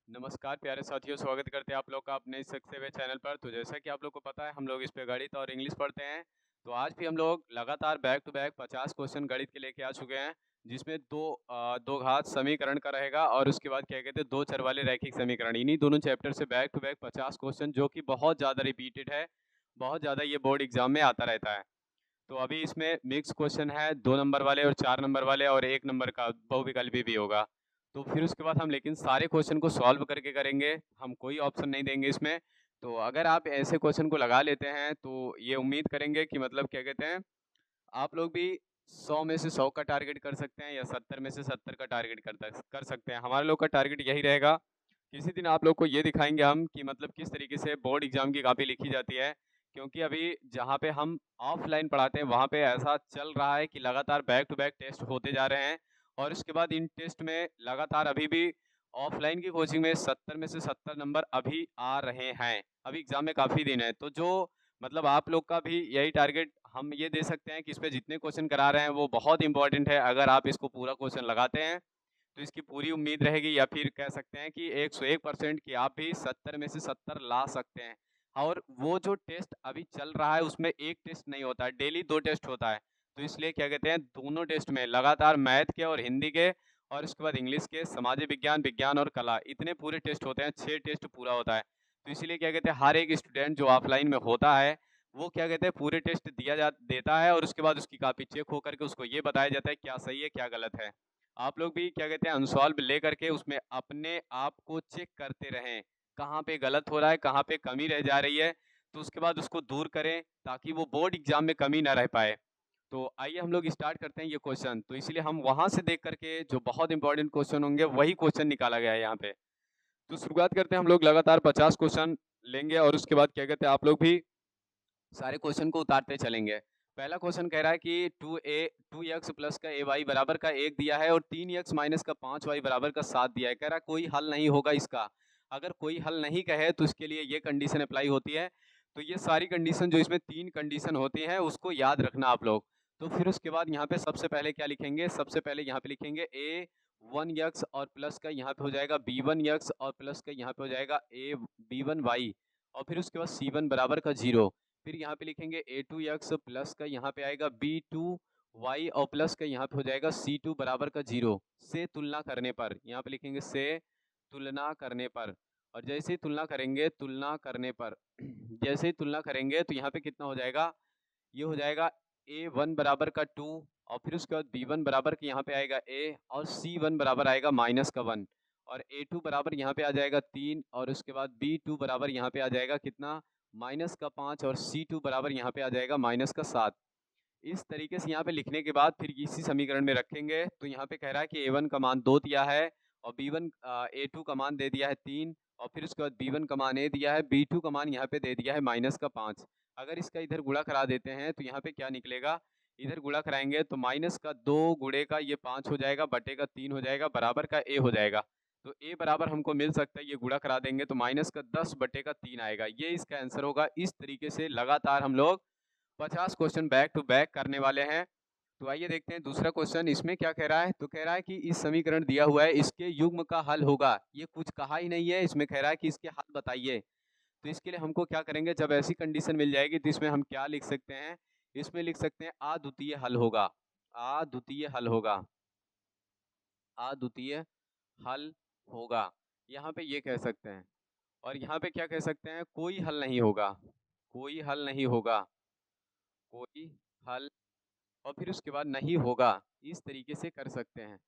नमस्कार प्यारे साथियों, स्वागत करते हैं आप लोग का अपने इस सीखते हुए चैनल पर। तो जैसा कि आप लोग को पता है, हम लोग इस पे गणित और इंग्लिश पढ़ते हैं। तो आज भी हम लोग लगातार बैक टू बैक 50 क्वेश्चन गणित के लेके आ चुके हैं, जिसमें दो घात समीकरण का रहेगा और उसके बाद क्या कहते हैं दो चर वाले रैखिक समीकरण। इन्हीं दोनों चैप्टर से बैक टू बैक 50 क्वेश्चन, जो कि बहुत ज़्यादा रिपीटेड है, बहुत ज़्यादा ये बोर्ड एग्जाम में आता रहता है। तो अभी इसमें मिक्स क्वेश्चन है, 2 नंबर वाले और 4 नंबर वाले और 1 नंबर का बहुविकल्पी भी होगा। तो फिर उसके बाद हम लेकिन सारे क्वेश्चन को सॉल्व करके करेंगे, हम कोई ऑप्शन नहीं देंगे इसमें। तो अगर आप ऐसे क्वेश्चन को लगा लेते हैं, तो ये उम्मीद करेंगे कि मतलब क्या कहते हैं, आप लोग भी 100 में से 100 का टारगेट कर सकते हैं या 70 में से 70 का टारगेट कर सकते हैं। हमारे लोग का टारगेट यही रहेगा। किसी दिन आप लोग को ये दिखाएँगे हम कि मतलब किस तरीके से बोर्ड एग्ज़ाम की कॉपी लिखी जाती है। क्योंकि अभी जहाँ पे हम ऑफ़लाइन पढ़ाते हैं, वहाँ पे ऐसा चल रहा है कि लगातार बैक टू बैक टेस्ट होते जा रहे हैं और उसके बाद इन टेस्ट में लगातार अभी भी ऑफ़लाइन की कोचिंग में 70 में से 70 नंबर अभी आ रहे हैं। अभी एग्ज़ाम में काफ़ी दिन है, तो जो मतलब आप लोग का भी यही टारगेट हम ये दे सकते हैं कि इस पे जितने क्वेश्चन करा रहे हैं वो बहुत इंपॉर्टेंट है। अगर आप इसको पूरा क्वेश्चन लगाते हैं, तो इसकी पूरी उम्मीद रहेगी, या फिर कह सकते हैं कि 101% कि आप भी 70 में से 70 ला सकते हैं। और वो जो टेस्ट अभी चल रहा है उसमें एक टेस्ट नहीं होता है, डेली 2 टेस्ट होता है। तो इसलिए क्या कहते हैं, दोनों टेस्ट में लगातार मैथ के और हिंदी के और उसके बाद इंग्लिश के, सामाजिक विज्ञान, विज्ञान और कला, इतने पूरे टेस्ट होते हैं, 6 टेस्ट पूरा होता है। तो इसीलिए क्या कहते हैं, हर एक स्टूडेंट जो ऑफलाइन में होता है, वो क्या कहते हैं पूरे टेस्ट देता है और उसके बाद उसकी कॉपी चेक हो करके उसको ये बताया जाता है क्या सही है क्या गलत है। आप लोग भी क्या कहते हैं अनसॉल्व ले करके उसमें अपने आप को चेक करते रहें, कहाँ पे गलत हो रहा है, कहाँ पे कमी रह जा रही है, तो उसके बाद उसको दूर करें ताकि वो बोर्ड एग्जाम में कमी ना रह पाए। तो आइए हम लोग स्टार्ट करते हैं ये क्वेश्चन। तो इसीलिए हम वहां से देख करके जो बहुत इंपॉर्टेंट क्वेश्चन होंगे वही क्वेश्चन निकाला गया है यहाँ पे। तो शुरुआत करते हैं, हम लोग लगातार 50 क्वेश्चन लेंगे और उसके बाद क्या कहते हैं आप लोग भी सारे क्वेश्चन को उतारते चलेंगे। पहला क्वेश्चन कह रहा है कि 2x प्लस का ay बराबर का 1 दिया है और 3x माइनस का 5y बराबर का 7 दिया है। कह रहा है कोई हल नहीं होगा इसका। अगर कोई हल नहीं कहे तो इसके लिए ये कंडीशन अप्लाई होती है। तो ये सारी कंडीशन, जो इसमें 3 कंडीशन होती हैं, उसको याद रखना आप लोग। तो फिर उसके बाद यहाँ पे सबसे पहले क्या लिखेंगे, सबसे पहले यहाँ पे लिखेंगे a1x और प्लस का यहाँ पे हो जाएगा b1x और प्लस का यहाँ पे हो जाएगा b1y और फिर उसके बाद c1 बराबर का 0। फिर यहाँ पे लिखेंगे a2x प्लस का यहाँ पे आएगा b2y और प्लस का यहाँ पे हो जाएगा c2 बराबर का 0। से तुलना करने पर, यहाँ पे लिखेंगे से तुलना करने पर, और जैसे ही तुलना करने पर जैसे ही तुलना करेंगे तो यहाँ पे कितना हो जाएगा, ये हो जाएगा a1 बराबर का 2 और फिर उसके बाद b1 बराबर के यहाँ पे आएगा a और c1 बराबर आएगा माइनस का 1 और a2 बराबर यहाँ पे आ जाएगा 3 और उसके बाद b2 बराबर यहाँ पे आ जाएगा कितना, माइनस का 5 और c2 बराबर यहाँ पे आ जाएगा माइनस का 7। इस तरीके से यहाँ पे लिखने के बाद फिर इसी समीकरण में रखेंगे। तो यहाँ पे कह रहा है कि a1 का मान 2 दिया है और b1 a2 का मान दे दिया है 3 और फिर उसके बाद b1 का मान a दिया है, b2 का मान यहाँ पे दे दिया है माइनस का 5। अगर इसका इधर गुणा करा देते हैं तो यहाँ पे क्या निकलेगा, इधर गुणा कराएंगे तो माइनस का 2 गुणे का ये 5 हो जाएगा, बटे का 3 हो जाएगा, बराबर का a हो जाएगा। तो a बराबर हमको मिल सकता है, ये गुणा करा देंगे तो माइनस का 10 बटे का 3 आएगा। ये इसका आंसर होगा। इस तरीके से लगातार हम लोग 50 क्वेश्चन बैक टू बैक करने वाले हैं। तो आइए देखते हैं दूसरा क्वेश्चन इसमें क्या कह रहा है। तो कह रहा है कि इस समीकरण दिया हुआ है, इसके युग्म का हल होगा। ये कुछ कहा ही नहीं है, इसमें कह रहा है कि इसके हल बताइए। तो इसके लिए हमको क्या करेंगे, जब ऐसी कंडीशन मिल जाएगी तो इसमें हम क्या लिख सकते हैं, इसमें लिख सकते हैं अद्वितीय हल होगा। अद्वितीय हल होगा, अद्वितीय हल होगा, यहाँ पे ये कह सकते हैं। और यहाँ पे क्या कह सकते हैं, कोई हल नहीं होगा, कोई हल नहीं होगा, कोई हल, और फिर उसके बाद नहीं होगा, इस तरीके से कर सकते हैं।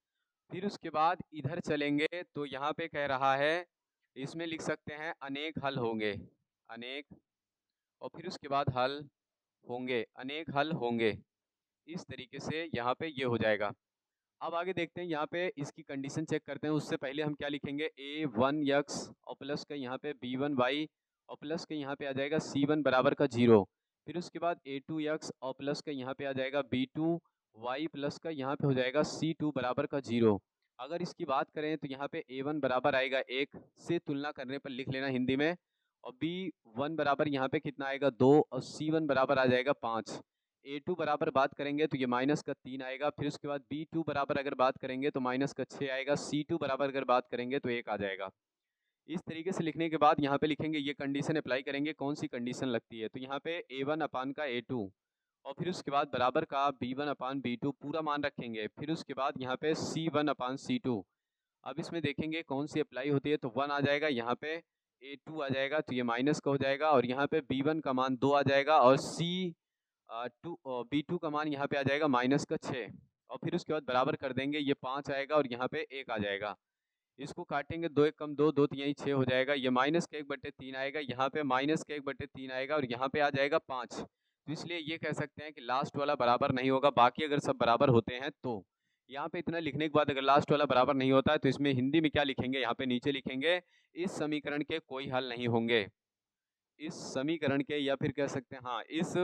फिर उसके बाद इधर चलेंगे तो यहाँ पे कह रहा है, इसमें लिख सकते हैं अनेक हल होंगे, अनेक, और फिर उसके बाद हल होंगे, अनेक हल होंगे। इस तरीके से यहाँ पे ये हो जाएगा। अब आगे देखते हैं, यहाँ पे इसकी कंडीशन चेक करते हैं। उससे पहले हम क्या लिखेंगे, a1x और प्लस का यहाँ पे b1y और प्लस के यहाँ पे आ जाएगा c1 बराबर का 0। फिर उसके बाद a2x और प्लस का यहाँ पे आ जाएगा b2y प्लस का यहाँ पे हो जाएगा c2 बराबर का 0। अगर इसकी बात करें तो यहाँ पे a1 बराबर आएगा 1, से तुलना करने पर लिख लेना हिंदी में, और b1 बराबर यहाँ पे कितना आएगा 2 और c1 बराबर आ जाएगा 5। a2 बराबर बात करेंगे तो ये माइनस का 3 आएगा। फिर उसके बाद b2 बराबर अगर बात करेंगे तो माइनस का 6 आएगा। c2 बराबर अगर बात करेंगे तो 1 आ जाएगा। इस तरीके से लिखने के बाद यहाँ पे लिखेंगे ये कंडीशन अप्लाई करेंगे, कौन सी कंडीशन लगती है, तो यहाँ पे A1 अपान का A2 और फिर उसके बाद बराबर का B1 अपान B2 पूरा मान रखेंगे, फिर उसके बाद यहाँ पे C1 अपान C2। अब इसमें देखेंगे कौन सी अप्लाई होती है, तो 1 आ जाएगा, यहाँ पे A2 आ जाएगा तो ये माइनस का हो जाएगा और यहाँ पे B1 का मान 2 आ जाएगा और B2 का मान यहाँ पे आ जाएगा माइनस का 6 और फिर उसके बाद बराबर कर देंगे, ये 5 आएगा और यहाँ पे 1 आ जाएगा। इसको काटेंगे, 2 1 कम 2, 2 3 6 हो जाएगा, ये माइनस का 1/3 आएगा, यहाँ पे माइनस का 1/3 आएगा और यहाँ पे आ जाएगा 5। तो इसलिए ये कह सकते हैं कि लास्ट वाला बराबर नहीं होगा, बाकी अगर सब बराबर होते हैं तो। यहाँ पे इतना लिखने के बाद अगर लास्ट वाला बराबर नहीं होता है तो इसमें हिंदी में क्या लिखेंगे, यहाँ पे नीचे लिखेंगे इस समीकरण के कोई हल नहीं होंगे। इस समीकरण के, या फिर कह सकते हैं हाँ, इस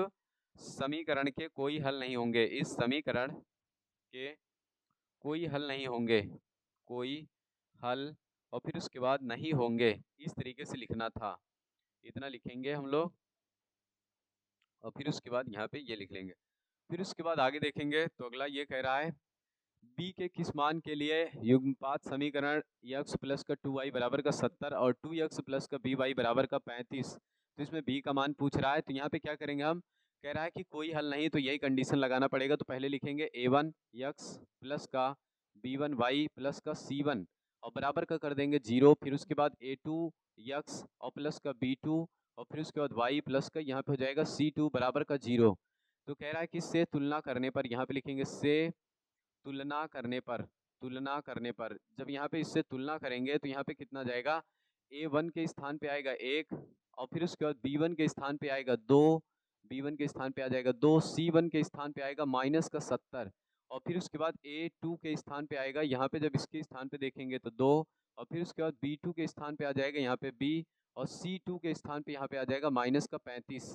समीकरण के कोई हल नहीं होंगे, इस समीकरण के कोई हल नहीं होंगे, कोई हल और फिर उसके बाद नहीं होंगे, इस तरीके से लिखना था। इतना लिखेंगे हम लोग और फिर उसके बाद यहाँ पे ये लिख लेंगे। फिर उसके बाद आगे देखेंगे तो अगला ये कह रहा है b के किस मान के लिए युग्मपात समीकरण x प्लस का 2y बराबर का 70 और 2x प्लस का by बराबर का 35। तो इसमें b का मान पूछ रहा है, तो यहाँ पे क्या करेंगे हम, कह रहा है कि कोई हल नहीं, तो यही कंडीशन लगाना पड़ेगा। तो पहले लिखेंगे a1 x प्लस का b1 y प्लस का c1 और बराबर का कर देंगे 0, फिर उसके बाद a2 x और प्लस का b2 और फिर उसके बाद y प्लस का यहाँ पे हो जाएगा c2 बराबर का 0। तो कह रहा है कि इससे तुलना करने पर, यहाँ पे लिखेंगे से तुलना करने पर, तुलना करने पर जब यहाँ पे इससे तुलना करेंगे तो यहाँ पे कितना जाएगा, a1 के स्थान पे आएगा 1 और फिर उसके बाद b1 के स्थान पे आएगा 2, b1 के स्थान पे आ जाएगा 2, c1 के स्थान पे आएगा माइनस का 70 और फिर उसके बाद a2 के स्थान पे आएगा, यहाँ पे जब इसके स्थान पे देखेंगे तो 2 और फिर उसके बाद b2 के स्थान पे आ जाएगा यहाँ पे b और c2 के स्थान पे यहाँ पे आ जाएगा माइनस का 35।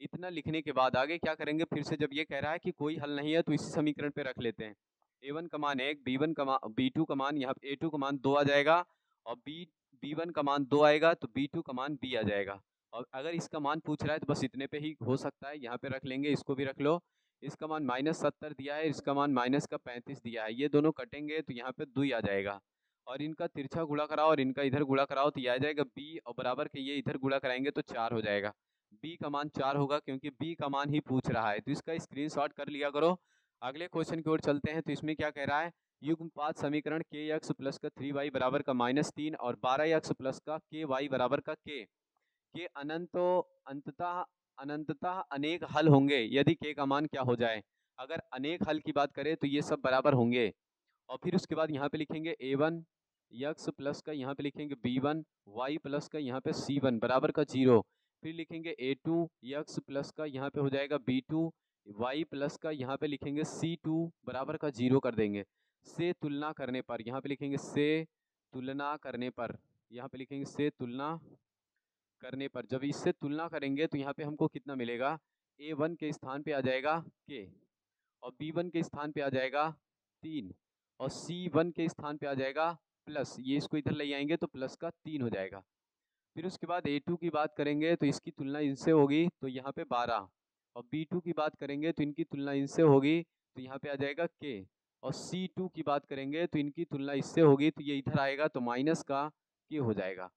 इतना लिखने के बाद आगे क्या करेंगे, फिर से जब ये कह रहा है कि कोई हल नहीं है तो इसी समीकरण पे रख लेते हैं। a1 का मान 1, b1 का मान, b2 का मान, यहाँ a2 का मान 2 आ जाएगा और b1 का मान 2 आएगा तो b2 का मान b आ जाएगा। और अगर इसका मान पूछ रहा है तो बस इतने पे ही हो सकता है, यहाँ पे रख लेंगे, इसको भी रख लो। इसका मान -70 दिया है, इसका मान माइनस का 35 दिया है, ये दोनों कटेंगे तो यहाँ पे 2 आ जाएगा और इनका तिरछा गुणा कराओ और इनका इधर गुणा कराओ तो ये आ जाएगा b और बराबर के ये इधर गुणा कराएंगे तो 4 हो जाएगा। b का मान 4 होगा क्योंकि b का मान ही पूछ रहा है, तो इसका स्क्रीनशॉट कर लिया करो। अगले क्वेश्चन की ओर चलते हैं, तो इसमें क्या कह रहा है, युग्मपात समीकरण kx प्लस का 3y बराबर का -3 और 12x प्लस का ky बराबर का k के अनंततः अनेक हल होंगे यदि k का मान क्या हो जाए। अगर अनेक हल की बात करें तो ये सब बराबर होंगे और फिर उसके बाद यहाँ पे लिखेंगे a1 x प्लस का, यहाँ पे लिखेंगे b1 y प्लस का, यहाँ पे c1 बराबर का 0, फिर लिखेंगे a2 x प्लस का, यहाँ पे हो जाएगा b2 y प्लस का, यहाँ पे लिखेंगे c2 बराबर का 0 कर देंगे। से तुलना करने पर, यहाँ पे लिखेंगे से तुलना करने पर, यहाँ पे लिखेंगे से तुलना करने पर, जब इससे तुलना करेंगे तो यहाँ पे हमको कितना मिलेगा, a1 के स्थान पे आ जाएगा k और b1 के स्थान पे आ जाएगा 3 और c1 के स्थान पे आ जाएगा प्लस, ये इसको इधर ले आएंगे तो प्लस का 3 हो जाएगा। फिर उसके बाद a2 की बात करेंगे तो इसकी तुलना इनसे होगी तो यहाँ पे 12 और b2 की बात करेंगे तो इनकी तुलना इनसे होगी तो यहाँ पे आ जाएगा k और c2 की बात करेंगे तो इनकी तुलना इससे होगी तो ये इधर आएगा तो माइनस का k हो जाएगा।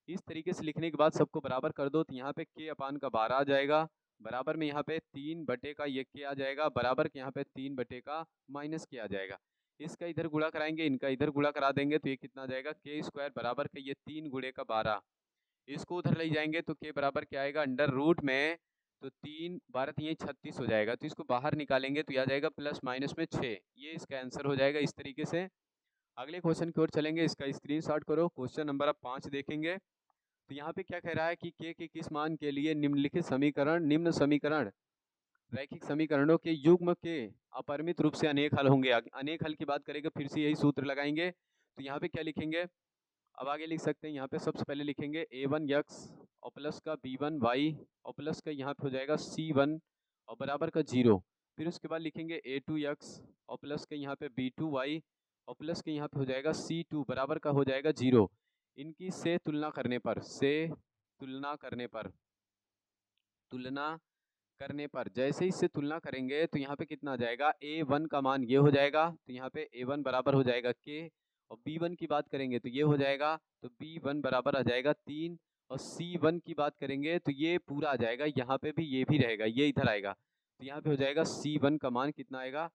इस तरीके से लिखने के बाद सबको बराबर कर दो तो यहाँ पे k अपान का 12 आ जाएगा, बराबर में यहाँ पे 3 बटे का ये k आ जाएगा, बराबर के यहाँ पे 3 बटे का माइनस k आ जाएगा। इसका इधर गुणा कराएंगे, इनका इधर गुणा करा देंगे तो ये कितना आ जाएगा, k स्क्वायर बराबर के ये 3 गुणे का 12, इसको उधर ले जाएंगे तो k बराबर क्या आएगा, अंडर रूट में, तो 3 12 3 36 हो जाएगा, तो इसको बाहर निकालेंगे तो आ जाएगा प्लस माइनस में 6, ये इसका आंसर हो जाएगा। इस तरीके से अगले क्वेश्चन की ओर चलेंगे, इसका स्क्रीनशॉट करो। क्वेश्चन नंबर आप 5 देखेंगे तो यहाँ पे क्या कह रहा है कि k के किस मान के लिए निम्नलिखित समीकरण, निम्न समीकरण रैखिक समीकरणों के युग्म के अपरिमित रूप से अनेक हल होंगे। अनेक हल की बात करेंगे फिर से यही सूत्र लगाएंगे, तो यहाँ पे क्या लिखेंगे, अब आगे लिख सकते हैं, यहाँ पे सबसे पहले लिखेंगे a1 x और प्लस का b1 y और प्लस का यहाँ पे हो जाएगा c1 और बराबर का 0, फिर उसके बाद लिखेंगे a2 x और प्लस के यहाँ पे b2 y और प्लस के यहाँ पे हो जाएगा c2 बराबर का हो जाएगा 0। इनकी से तुलना करने पर, से तुलना करने पर, तुलना करने पर जैसे ही इससे तुलना करेंगे तो यहाँ पे कितना आ जाएगा, a1 का मान ये हो जाएगा तो यहाँ पे a1 बराबर हो जाएगा k और B1 की बात करेंगे तो ये हो जाएगा, तो B1 बराबर आ जाएगा 3। और C1 की बात करेंगे तो ये पूरा आ जाएगा, यहाँ पे भी ये भी रहेगा, ये इधर आएगा, तो यहाँ पे हो जाएगा C1 का मान कितना आएगा,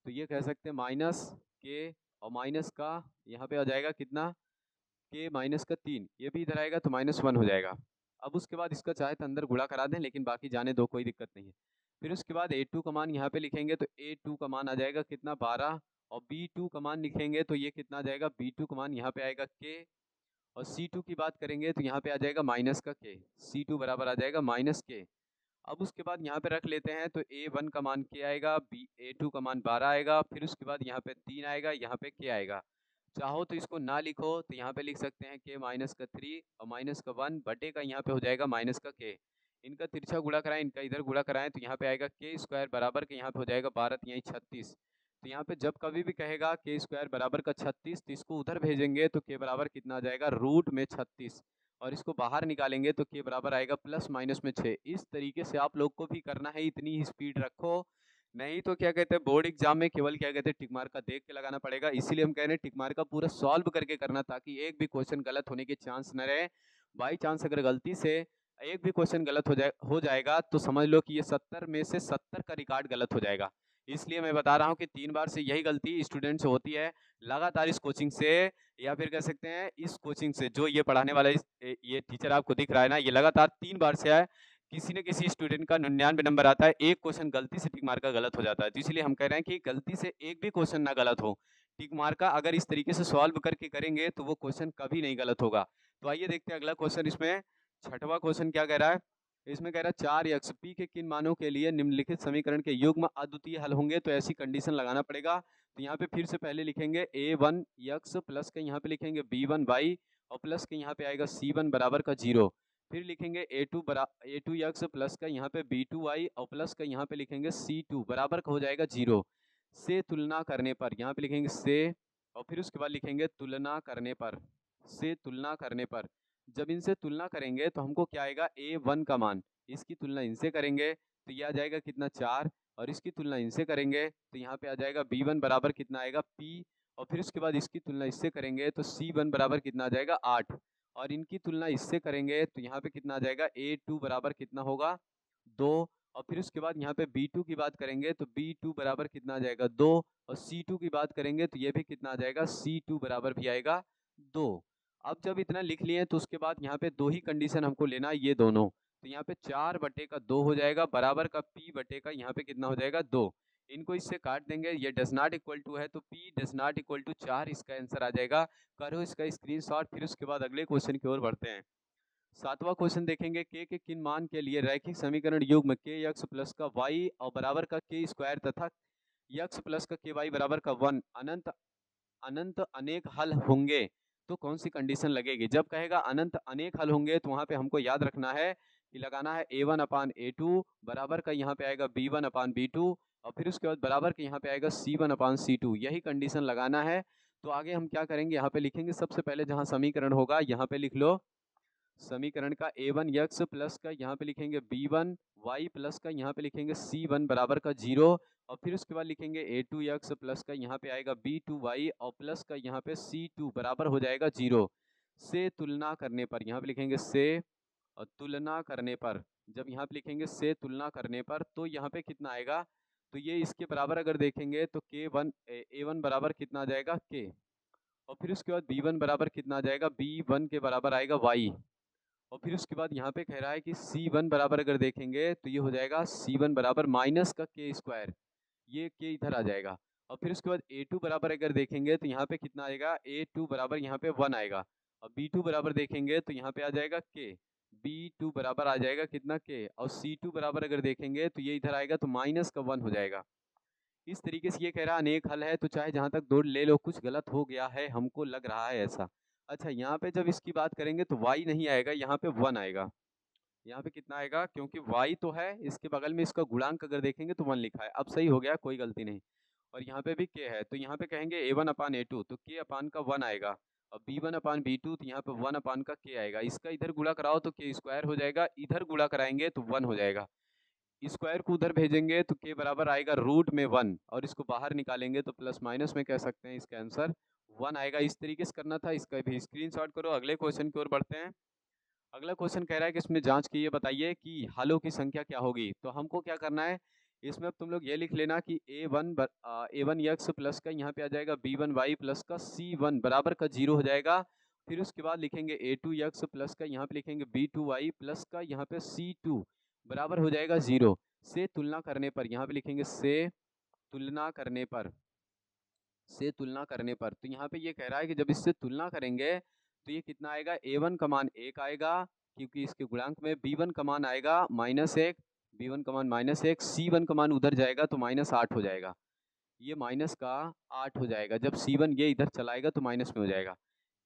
तो ये कह सकते हैं माइनस के, और माइनस का यहाँ पे आ जाएगा कितना, के माइनस का 3, ये भी इधर आएगा तो -1 हो जाएगा। अब उसके बाद इसका चाहे तो अंदर गुणा करा दें, लेकिन बाकी जाने दो, कोई दिक्कत नहीं है। फिर उसके बाद A2 का मान यहाँ पे लिखेंगे तो A2 का मान आ जाएगा कितना 12, और B2 का मान लिखेंगे तो ये कितना आ जाएगा, B2 का मान यहाँ पे आएगा K, और C2 की बात करेंगे तो यहाँ पे आ जाएगा माइनस का K, C2 बराबर आ जाएगा -K। अब उसके बाद यहाँ पे रख लेते हैं तो A1 का मान K आएगा, A2 का मान 12 आएगा, फिर उसके बाद यहाँ पे 3 आएगा, यहाँ पे K आएगा। चाहो तो इसको ना लिखो तो यहाँ पे लिख सकते हैं K माइनस का 3 और माइनस का 1 बटे का यहाँ पे हो जाएगा माइनस का K। इनका तिरछा गुणा कराएं, इनका इधर गुणा कराएं तो यहाँ पे आएगा K स्क्वायर बराबर के यहाँ पे हो जाएगा 12 यहीं 36। तो यहाँ पे जब कभी भी कहेगा K स्क्वायर बराबर का 36 तो इसको उधर भेजेंगे तो K बराबर कितना आ जाएगा, रूट में 36, और इसको बाहर निकालेंगे तो K बराबर आएगा प्लस माइनस में 6। इस तरीके से आप लोग को भी करना है, इतनी ही स्पीड रखो, नहीं तो क्या कहते हैं बोर्ड एग्जाम में केवल क्या कहते हैं टिक मार्क का देख के लगाना पड़ेगा। इसीलिए हम कह रहे हैं टिक मार्क का पूरा सॉल्व करके करना, ताकि एक भी क्वेश्चन गलत होने के चांस न रहे। बाई चांस अगर गलती से एक भी क्वेश्चन गलत हो जाएगा तो समझ लो कि ये 70 में से 70 का रिकॉर्ड गलत हो जाएगा। इसलिए मैं बता रहा हूँ कि 3 बार से यही गलती स्टूडेंट से होती है। लगातार इस कोचिंग से, या फिर कह सकते हैं इस कोचिंग से, जो ये पढ़ाने वाला ये टीचर आपको दिख रहा है ना, ये लगातार 3 बार से है, किसी न किसी स्टूडेंट का 99 नंबर आता है, एक क्वेश्चन गलती से टिक मार्का गलत हो जाता है। तो इसलिए हम कह रहे हैं कि गलती से एक भी क्वेश्चन ना गलत हो। टिक मार्का अगर इस तरीके से सॉल्व करके करेंगे तो वो क्वेश्चन कभी नहीं गलत होगा। तो आइए देखते हैं अगला क्वेश्चन। इसमें छठवां क्वेश्चन क्या कह रहा है, इसमें कह रहा है 4x p के किन मानों के लिए निम्नलिखित समीकरण के युग्म अद्वितीय हल होंगे, तो ऐसी कंडीशन लगाना पड़ेगा। तो यहाँ पे फिर से पहले लिखेंगे a1x प्लस के यहाँ पे लिखेंगे b1y और प्लस के यहाँ पे आएगा c1 बराबर का 0। फिर लिखेंगे a2x प्लस का यहाँ पे b2y और प्लस का यहाँ पे लिखेंगे c2 बराबर का हो जाएगा 0 से तुलना करने पर, यहाँ पे लिखेंगे से, और फिर उसके बाद लिखेंगे तुलना करने पर, से तुलना करने पर। जब इनसे तुलना करेंगे तो हमको क्या आएगा, a1 का मान, इसकी तुलना इनसे करेंगे तो ये आ जाएगा कितना 4, और इसकी तुलना इनसे करेंगे तो यहाँ पे आ जाएगा b1 बराबर कितना आएगा p, और फिर उसके बाद इसकी तुलना इससे करेंगे तो c1 बराबर कितना आ जाएगा 8, और इनकी तुलना इससे करेंगे तो यहाँ पे कितना आ जाएगा a2 बराबर कितना होगा 2, और फिर उसके बाद यहाँ पे b2 की बात करेंगे तो b2 बराबर कितना आ जाएगा 2, और c2 की बात करेंगे तो ये भी कितना आ जाएगा, c2 बराबर भी आएगा 2। अब जब इतना लिख लिए तो उसके बाद यहाँ पे दो ही कंडीशन हमको लेना है, ये दोनों, तो यहाँ पे 4 बटे का 2 हो जाएगा बराबर का p बटे का यहाँ पे कितना हो जाएगा 2। इनको इससे काट देंगे, ये डज नॉट इक्वल टू है तो p does not equal to 4 इसका आंसर आ जाएगा। करो इसका स्क्रीनशॉट, फिर उसके बाद अगले क्वेश्चन की ओर बढ़ते हैं। सातवां क्वेश्चन देखेंगे, k के किन मान के लिए रैखिक समीकरण युग्म k x प्लस का y और बराबर का k स्क्वायर तथा x प्लस का ky बराबर का 1 अनंत अनंत अनेक हल होंगे, तो कौन सी कंडीशन लगेगी। जब कहेगा अनंत अनेक हल होंगे तो वहां पे हमको याद रखना है कि लगाना है a1 अपान a2 बराबर का यहाँ पे आएगा b1 अपान b2, और फिर उसके बाद बराबर के यहाँ पे आएगा c1 अपान c2, यही कंडीशन लगाना है। तो आगे हम क्या करेंगे, यहाँ पे लिखेंगे सबसे पहले जहाँ समीकरण होगा यहाँ पे लिख लो समीकरण का a1x प्लस का यहाँ पे लिखेंगे b1y प्लस का यहाँ पे लिखेंगे c1 बराबर का 0, और फिर उसके बाद लिखेंगे a2x प्लस का यहाँ पे आएगा b2y और प्लस का यहाँ पे c2 बराबर हो जाएगा 0 से तुलना करने पर, यहाँ पे लिखेंगे से और तुलना करने पर, जब यहाँ पे लिखेंगे से तुलना करने पर तो यहाँ पे कितना आएगा, तो ये इसके बराबर अगर देखेंगे तो a1 बराबर कितना आ जाएगा k, और फिर उसके बाद b1 बराबर कितना आ जाएगा, b1 के बराबर आएगा y, और फिर उसके बाद यहाँ पे कह रहा है कि C1 बराबर अगर देखेंगे तो ये हो जाएगा C1 बराबर माइनस का k स्क्वायर, ये k इधर आ जाएगा, और फिर उसके बाद A2 बराबर अगर देखेंगे तो यहाँ पे कितना आएगा, A2 बराबर यहाँ पे 1 आएगा, और B2 बराबर देखेंगे तो यहाँ पे आ जाएगा k, B2 बराबर आ जाएगा कितना k, और C2 बराबर अगर देखेंगे तो ये इधर आएगा तो माइनस का 1 हो जाएगा। इस तरीके से ये कह रहा है अनेक हल है, तो चाहे जहाँ तक दो ले लो, कुछ गलत हो गया है हमको लग रहा है ऐसा। अच्छा यहाँ पे जब इसकी बात करेंगे तो y नहीं आएगा, यहाँ पे 1 आएगा, यहाँ पे कितना आएगा, क्योंकि y तो है, इसके बगल में इसका गुणांक अगर देखेंगे तो 1 लिखा है, अब सही हो गया, कोई गलती नहीं। और यहाँ पे भी k है तो यहाँ पे कहेंगे a1 अपान a2 तो k अपान का 1 आएगा, और b1 अपान b2 तो यहाँ पे 1 अपान का k आएगा, इसका इधर गुणा कराओ तो k स्क्वायर हो जाएगा, इधर गुणा कराएंगे तो 1 हो जाएगा, स्क्वायर को उधर भेजेंगे तो k बराबर आएगा रूट में 1, और इसको बाहर निकालेंगे तो प्लस माइनस में कह सकते हैं इसका आंसर 1 आएगा। इस तरीके से करना था, इसका भी स्क्रीनशॉट करो। अगले क्वेश्चन की ओर बढ़ते हैं। अगला क्वेश्चन कह रहा है कि इसमें जांच कीजिए, बताइए कि हलों की संख्या क्या होगी। तो हमको क्या करना है, इसमें अब तुम लोग ये लिख लेना कि a1 x प्लस का यहाँ पे आ जाएगा b1 y प्लस का c1 बराबर का 0 हो जाएगा। फिर उसके बाद लिखेंगे a2 x प्लस का यहाँ पे लिखेंगे b2 y प्लस का यहाँ पे c2 बराबर हो जाएगा 0। से तुलना करने पर यहाँ पे लिखेंगे तुलना करने पर से तुलना करने पर तो यहाँ पे ये कह रहा है कि जब इससे तुलना करेंगे तो ये कितना आएगा, a1 का मान 1 आएगा क्योंकि इसके गुणांक में, b1 का मान आएगा -1, b1 का मान -1, c1 का मान उधर जाएगा तो -8 हो जाएगा। ये माइनस का 8 हो जाएगा। जब c1 ये इधर चलाएगा तो माइनस में हो जाएगा।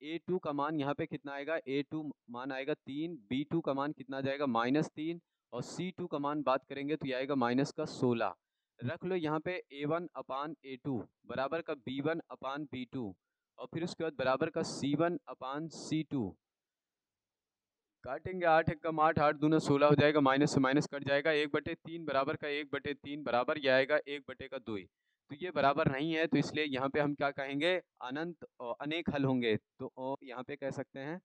a2 का मान यहाँ पे कितना आएगा, a2 मान आएगा 3, b2 का मान कितना जाएगा -3 और c2 का मान बात करेंगे तो ये आएगा -16। रख लो यहाँ पे a1 अपान a2 बराबर का b1 अपान b2 और फिर उसके बाद बराबर का c1 अपान c2। काटेंगे 8 एक कम 8, 8 दूना 16 हो जाएगा, माइनस से माइनस कट जाएगा। 1/3 बराबर का 1/3 बराबर यह आएगा 1/2। तो ये बराबर नहीं है, तो इसलिए यहाँ पे हम क्या कहेंगे, अनंत अनेक हल होंगे। तो यहाँ पे कह सकते हैं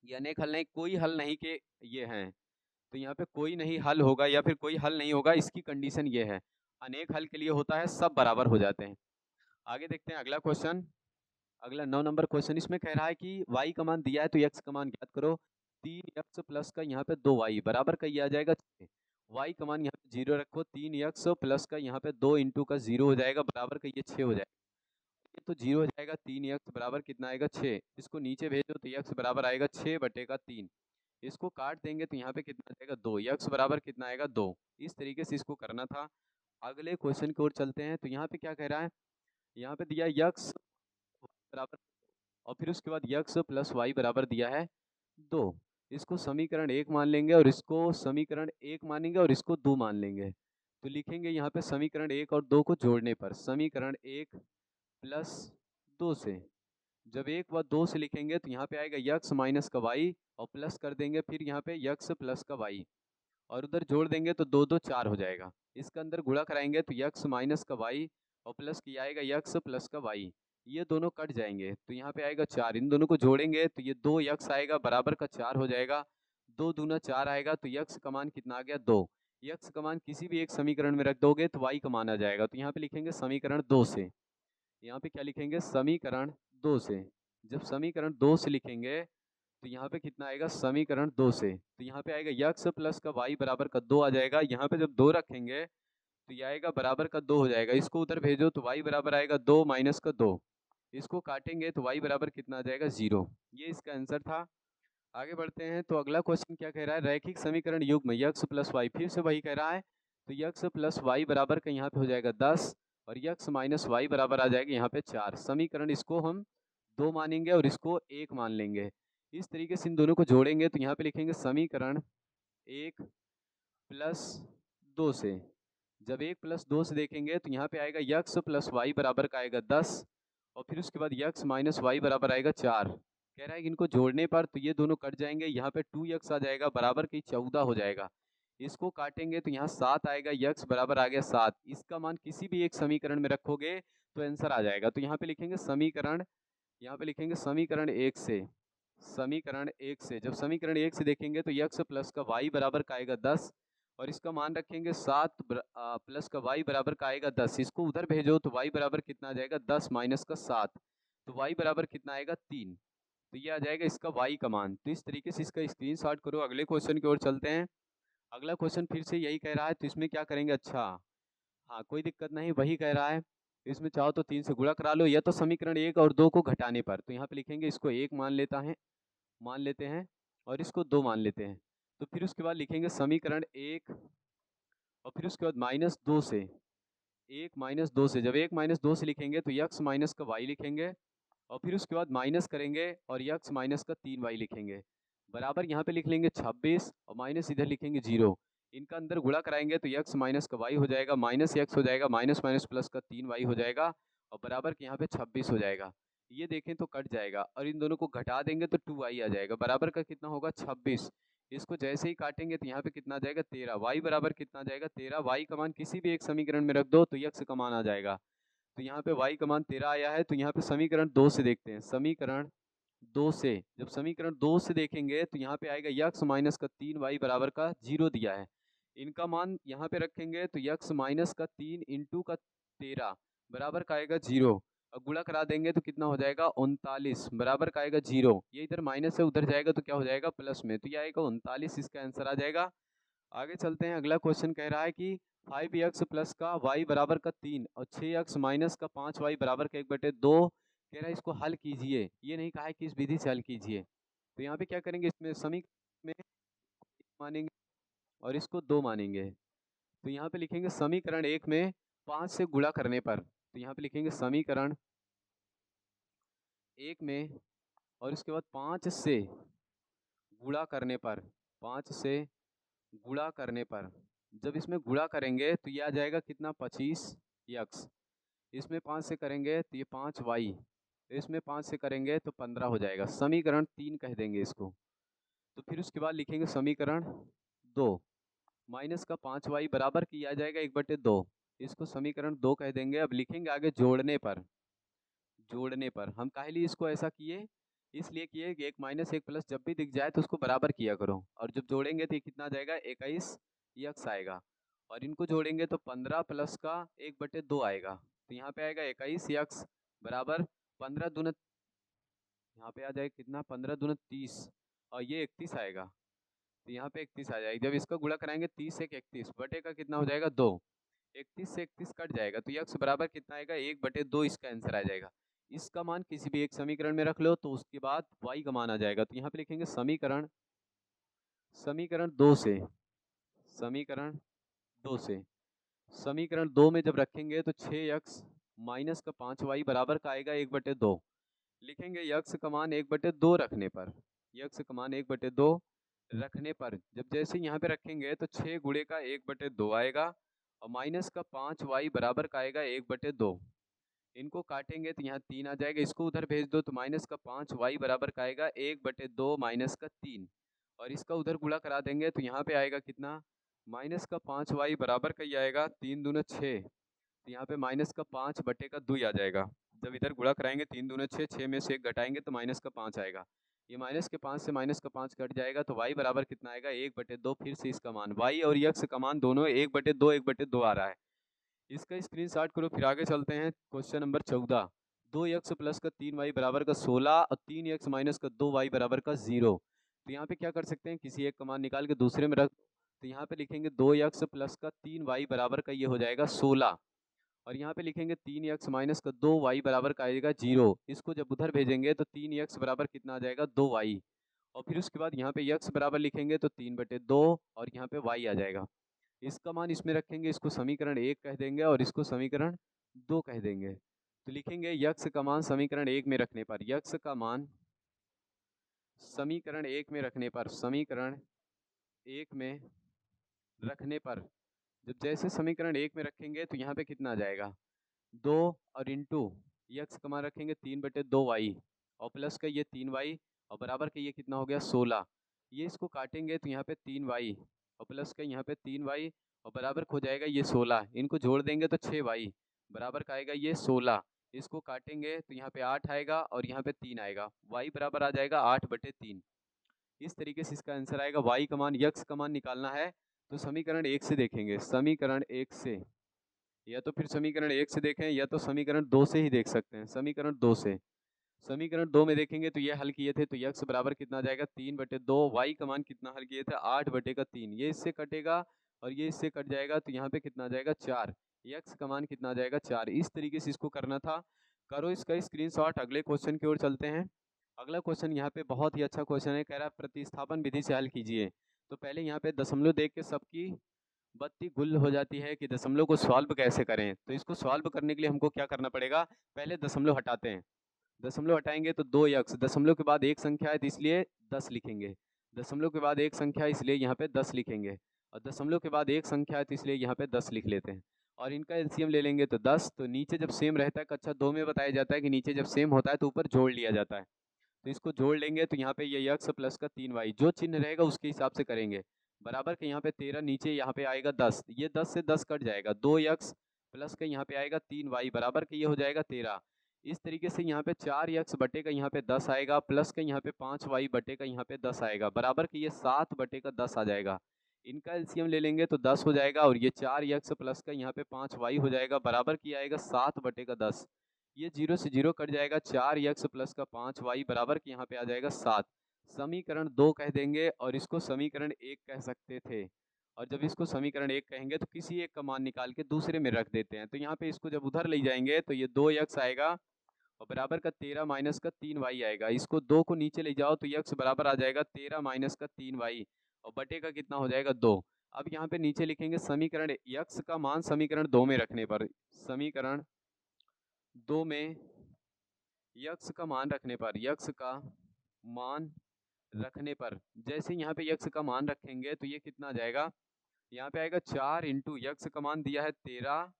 ये अनेक हल नहीं, कोई हल नहीं के ये हैं। तो यहाँ पे कोई नहीं हल होगा या फिर कोई हल नहीं होगा, इसकी कंडीशन ये है। अनेक हल के लिए होता है सब बराबर हो जाते हैं। आगे देखते हैं अगला क्वेश्चन। अगला 9 नंबर क्वेश्चन, इसमें कह रहा है कि y का मान दिया है तो x का मान ज्ञात करो। 3x प्लस का यहाँ पे 2y बराबर का ये आ जाएगा 6। y का मान यहाँ पे 0 रखो, 3x प्लस का यहाँ पे 2 इंटू का 0 हो जाएगा बराबर का ये 6 हो जाएगा। ये तो 0 हो जाएगा, 3x बराबर कितना आएगा 6। इसको नीचे भेजो तो x बराबर आएगा 6/3। इसको काट देंगे तो यहाँ पे कितना आएगा 2, x बराबर कितना आएगा 2। इस तरीके से इसको करना था। अगले क्वेश्चन की ओर चलते हैं। तो यहाँ पे क्या कह रहा है, यहाँ पे दिया x बराबर और फिर उसके बाद x प्लस वाई बराबर दिया है 2। इसको समीकरण 1 मान लेंगे और इसको समीकरण 1 मानेंगे और इसको 2 मान लेंगे। तो लिखेंगे यहाँ पे समीकरण 1 और 2 को जोड़ने पर समीकरण 1 प्लस 2 से, जब 1 व 2 से लिखेंगे तो यहाँ पे आएगा x माइनस का y और प्लस कर देंगे फिर यहाँ पे x प्लस का y और उधर जोड़ देंगे तो 2 2 4 हो जाएगा। इसके अंदर गुणा कराएंगे तो x माइनस का y और प्लस किया आएगा x प्लस का y। ये दोनों कट जाएंगे तो यहाँ पे आएगा 4। इन दोनों को जोड़ेंगे तो ये 2x आएगा बराबर का 4 हो जाएगा। 2 दूना 4 आएगा तो x का मान कितना आ गया 2। x का मान किसी भी एक समीकरण में रख दोगे तो y का मान आ जाएगा। तो यहाँ पे लिखेंगे समीकरण 2 से, यहाँ पे क्या लिखेंगे समीकरण 2 से। जब समीकरण 2 से लिखेंगे तो यहाँ पे कितना आएगा समीकरण 2 से, तो यहाँ पे आएगा x प्लस का y बराबर का 2 आ जाएगा। यहाँ पे जब 2 रखेंगे तो ये आएगा बराबर का 2 हो जाएगा। इसको उधर भेजो तो y बराबर आएगा 2 माइनस का 2। इसको काटेंगे तो y बराबर कितना आ जाएगा 0। ये इसका आंसर था। आगे बढ़ते हैं। तो अगला क्वेश्चन क्या कह रहा है, रैखिक समीकरण युग्म x प्लस वाई, फिर से वही कह रहा है। तो x प्लस वाई बराबर का यहाँ पे हो जाएगा 10 और x माइनस वाई बराबर आ जाएगा यहाँ पे 4। समीकरण इसको हम 2 मानेंगे और इसको 1 मान लेंगे। इस तरीके से इन दोनों को जोड़ेंगे तो यहाँ पे लिखेंगे समीकरण 1 प्लस 2 से, जब 1 प्लस 2 से देखेंगे तो यहाँ पे आएगा x प्लस वाई बराबर का आएगा 10 और फिर उसके बाद x माइनस वाई बराबर आएगा 4। कह रहा है कि इनको जोड़ने पर तो ये दोनों कट जाएंगे, यहाँ पे 2x आ जाएगा बराबर की 14 हो जाएगा। इसको काटेंगे तो यहाँ 7 आएगा, x बराबर आ गया 7। इसका मान किसी भी एक समीकरण में रखोगे तो आंसर आ जाएगा। तो यहाँ पे लिखेंगे समीकरण, यहाँ पे लिखेंगे समीकरण 1 से, समीकरण 1 से, जब समीकरण 1 से देखेंगे तो x प्लस का y बराबर का आएगा 10 और इसका मान रखेंगे 7 प्लस का y बराबर का आएगा 10। इसको उधर भेजो तो y बराबर कितना आ जाएगा 10 माइनस का 7, तो y बराबर कितना आएगा 3। तो ये आ जाएगा इसका y का मान। तो इस तरीके से इसका स्क्रीनशॉट करो। अगले क्वेश्चन की ओर चलते हैं। अगला क्वेश्चन फिर से यही कह रहा है, तो इसमें क्या करेंगे, अच्छा हाँ कोई दिक्कत नहीं, वही कह रहा है। इसमें चाहो तो 3 से गुणा करा लो या तो समीकरण 1 और 2 को घटाने पर। तो यहाँ पे लिखेंगे इसको 1 मान लेते हैं और इसको 2 मान लेते हैं। तो फिर उसके बाद लिखेंगे समीकरण 1 और फिर उसके बाद -2 से, 1 -2 से, जब 1 -2 से लिखेंगे तो x माइनस का y लिखेंगे और फिर उसके बाद माइनस करेंगे और x माइनस का 3y लिखेंगे। बराबर यहाँ पे लिख लेंगे 26 और माइनस इधर लिखेंगे 0। इनका अंदर गुणा कराएंगे तो x माइनस का y हो जाएगा, माइनस x हो जाएगा, माइनस माइनस प्लस का 3y हो जाएगा और बराबर के यहाँ पे 26 हो जाएगा। ये देखें तो कट जाएगा और इन दोनों को घटा देंगे तो 2y आ जाएगा, बराबर का कितना होगा 26। इसको जैसे ही काटेंगे तो यहाँ पे कितना आ जाएगा 13। y बराबर कितना आ जाएगा 13। y का मान किसी भी एक समीकरण में रख दो तो x का मान आ जाएगा। तो यहाँ पे y का मान 13 आया है। तो यहाँ पे समीकरण 2 से देखते हैं। समीकरण 2 से, जब समीकरण 2 से देखेंगे तो यहाँ पे आएगा यक्स माइनस का 3y बराबर का 0 दिया है। इनका मान यहाँ पे रखेंगे तो यक्स माइनस का 3 इंटू का 13 बराबर का आएगा 0। अब गुणा करा देंगे तो कितना हो जाएगा 39 बराबर का आएगा 0। ये इधर माइनस से उधर जाएगा तो क्या हो जाएगा प्लस में, तो ये आएगा 39, इसका आंसर आ जाएगा। आगे चलते हैं। अगला क्वेश्चन कह रहा है कि 5x प्लस का y बराबर का 3 और 6x माइनस का 5y बराबर का 1/2 कह रहा है, इसको हल कीजिए। ये नहीं कहा है कि इस विधि से हल कीजिए। तो यहाँ पे क्या करेंगे, इसमें समीकरण में मानेंगे और इसको 2 मानेंगे। तो यहाँ पे लिखेंगे समीकरण 1 में 5 से गुणा करने पर, तो यहाँ पे लिखेंगे समीकरण 1 में और इसके बाद 5 से गुणा करने पर, 5 से गुणा करने पर जब इसमें गुणा करेंगे तो ये आ जाएगा कितना 25x। इसमें 5 से करेंगे तो ये 5y, इसमें 5 से करेंगे तो 15 हो जाएगा। समीकरण 3 कह देंगे इसको। तो फिर उसके बाद लिखेंगे समीकरण 2 माइनस का 5y बराबर की आ जाएगा 1/2, इसको समीकरण 2 कह देंगे। अब लिखेंगे आगे जोड़ने पर। जोड़ने पर हम काहे लिए इसको ऐसा किए, इसलिए किए कि 1 माइनस 1 प्लस जब भी दिख जाए तो उसको बराबर किया करो। और जब जोड़ेंगे तो ये कितना आ जाएगा 21x आएगा। और इनको जोड़ेंगे तो 15 प्लस का 1/2 आएगा। तो यहाँ पे आएगा 21x बराबर 15 दूना, यहाँ पे आ जाएगा कितना 15 दूना 30 और ये 31 आएगा। तो यहाँ पे 31 आ जाएगा। जब इसका गुणा कराएंगे 30 से 31 बटे का कितना हो जाएगा 2, 31 से 31 कट जाएगा तो x बराबर कितना आएगा 1/2, इसका आंसर आ जाएगा। इसका मान किसी भी एक समीकरण में रख लो तो उसके बाद y का मान आ जाएगा। तो यहाँ पे लिखेंगे समीकरण 2 से, समीकरण 2 से, समीकरण 2 में जब रखेंगे तो 6x माइनस का 5y बराबर का आएगा 1/2। लिखेंगे यक्स का मान 1/2 रखने पर, यक्स का मान 1/2 रखने पर जब जैसे यहाँ पे रखेंगे तो 6 गुणे का 1/2 आएगा और माइनस का 5y बराबर का आएगा 1/2। इनको काटेंगे तो यहाँ 3 आ जाएगा, इसको उधर भेज दो तो माइनस का 5y बराबर का आएगा 1/2 माइनस का 3। और इसका उधर गुणा करा देंगे तो यहाँ पे आएगा कितना माइनस का 5y बराबर का ही आएगा 3 दूना 6। तो यहाँ पे माइनस का 5/2 आ जाएगा। जब इधर गुणा कराएंगे 3 दूना 6, 6 में से 1 घटाएंगे तो माइनस का 5 आएगा। ये माइनस के 5 से माइनस का 5 कट जाएगा तो y बराबर कितना आएगा 1/2। फिर से इसका मान y और x का मान दोनों 1/2 1/2 आ रहा है। इसका स्क्रीनशॉट करो। फिर आगे चलते हैं। क्वेश्चन नंबर 14, 2x प्लस का 3y बराबर का 16 और 3x माइनस का 2y बराबर का 0। तो यहाँ पे क्या कर सकते हैं, किसी एक का मान निकाल के दूसरे में रख, तो यहाँ पे लिखेंगे 2x प्लस का 3y बराबर का ये हो जाएगा 16। और यहाँ पे लिखेंगे 3x माइनस का 2y बराबर का आएगा 0। इसको जब उधर भेजेंगे तो 3x बराबर कितना आ जाएगा 2y। और फिर उसके बाद यहाँ पे x बराबर लिखेंगे तो 3/2 और यहाँ पे y आ जाएगा। इसका मान इसमें रखेंगे, इसको समीकरण 1 कह देंगे और इसको समीकरण 2 कह देंगे। तो लिखेंगे x का मान समीकरण 1 में रखने पर, x का मान समीकरण 1 में रखने पर, समीकरण 1 में रखने पर जब जैसे समीकरण 1 में रखेंगे तो यहाँ पे कितना आ जाएगा 2 और इंटू यक्स का मान रखेंगे 3/2y और प्लस का ये 3y और बराबर का ये कितना हो गया 16। ये इसको काटेंगे तो यहाँ पे 3y और प्लस का यहाँ पे 3y और बराबर हो जाएगा ये 16। इनको जोड़ देंगे तो 6y बराबर का आएगा ये 16। इसको काटेंगे तो यहाँ पे 8 आएगा और यहाँ पे 3 आएगा, y बराबर आ जाएगा 8/3। इस तरीके से इसका आंसर आएगा। y का मान यक्स का मान निकालना है तो समीकरण 1 से देखेंगे, समीकरण 1 से, या तो फिर समीकरण 1 से देखें या तो समीकरण 2 से ही देख सकते हैं। समीकरण 2 से, समीकरण 2 में देखेंगे तो ये हल किए थे तो यक्स बराबर कितना आ जाएगा 3/2। y का मान कितना हल किए थे 8/3। ये इससे कटेगा और ये इससे कट जाएगा तो यहाँ पे कितना आ जाएगा 4। यक्स का मान कितना आ जाएगा 4। इस तरीके से इसको करना था। करो इसका स्क्रीनशॉट। अगले क्वेश्चन की ओर चलते हैं। अगला क्वेश्चन यहाँ पे बहुत ही अच्छा क्वेश्चन है, कह रहा है प्रतिस्थापन विधि से हल कीजिए। तो पहले यहाँ पे दशमलव देख के सबकी बत्ती गुल हो जाती है कि दशमलव को सॉल्व कैसे करें। तो इसको सॉल्व करने के लिए हमको क्या करना पड़ेगा, पहले दशमलव हटाते हैं। दशमलव हटाएंगे तो 2x, दशमलव के बाद एक संख्या है तो इसलिए 10 लिखेंगे, दशमलव के बाद एक संख्या है इसलिए यहाँ पे 10 लिखेंगे, और दशमलव के बाद एक संख्या है तो इसलिए यहाँ पे 10 लिख लेते हैं। और इनका एलसीएम ले लेंगे तो 10। तो नीचे जब सेम रहता है, कक्षा 2 में बताया जाता है कि नीचे जब सेम होता है तो ऊपर जोड़ लिया जाता है। तो इसको जोड़ लेंगे तो यहाँ पे ये x प्लस का 3y जो चिन्ह रहेगा उसके हिसाब से करेंगे। बराबर के यहाँ पे 13, नीचे यहाँ पे आएगा 10, ये 10 से 10 कट जाएगा, 2x प्लस का यहाँ पे आएगा 3y बराबर का ये हो जाएगा 13। इस तरीके से यहाँ पे 4x बटे का यहाँ पे 10 आएगा, प्लस का यहाँ पे 5y बटे का यहाँ पे 10 आएगा, बराबर का ये 7 बटे का 10 आ जाएगा। इनका एलसीएम ले लेंगे तो 10 हो जाएगा, और ये 4x प्लस का यहाँ पे 5y हो जाएगा, बराबर की आएगा 7 बटे का 10। ये 0 से 0 कट जाएगा, 4x प्लस का 5y बराबर के यहाँ पे आ जाएगा 7। समीकरण 2 कह देंगे, और इसको समीकरण 1 कह सकते थे। और जब इसको समीकरण 1 कहेंगे तो किसी एक का मान निकाल के दूसरे में रख देते हैं। तो यहाँ पे इसको जब उधर ले जाएंगे तो ये 2x आएगा, और बराबर का 13 माइनस का 3y आएगा। इसको 2 को नीचे ले जाओ तो x बराबर आ जाएगा 13 माइनस का 3y, और बटे का कितना हो जाएगा 2। अब यहाँ पे नीचे लिखेंगे समीकरण x का मान समीकरण 2 में रखने पर, समीकरण 2 में x का मान रखने पर, x का मान रखने पर जैसे यहाँ पे x का मान रखेंगे तो ये कितना आ जाएगा, यहाँ पे आएगा 4 इंटू x का मान दिया है 13,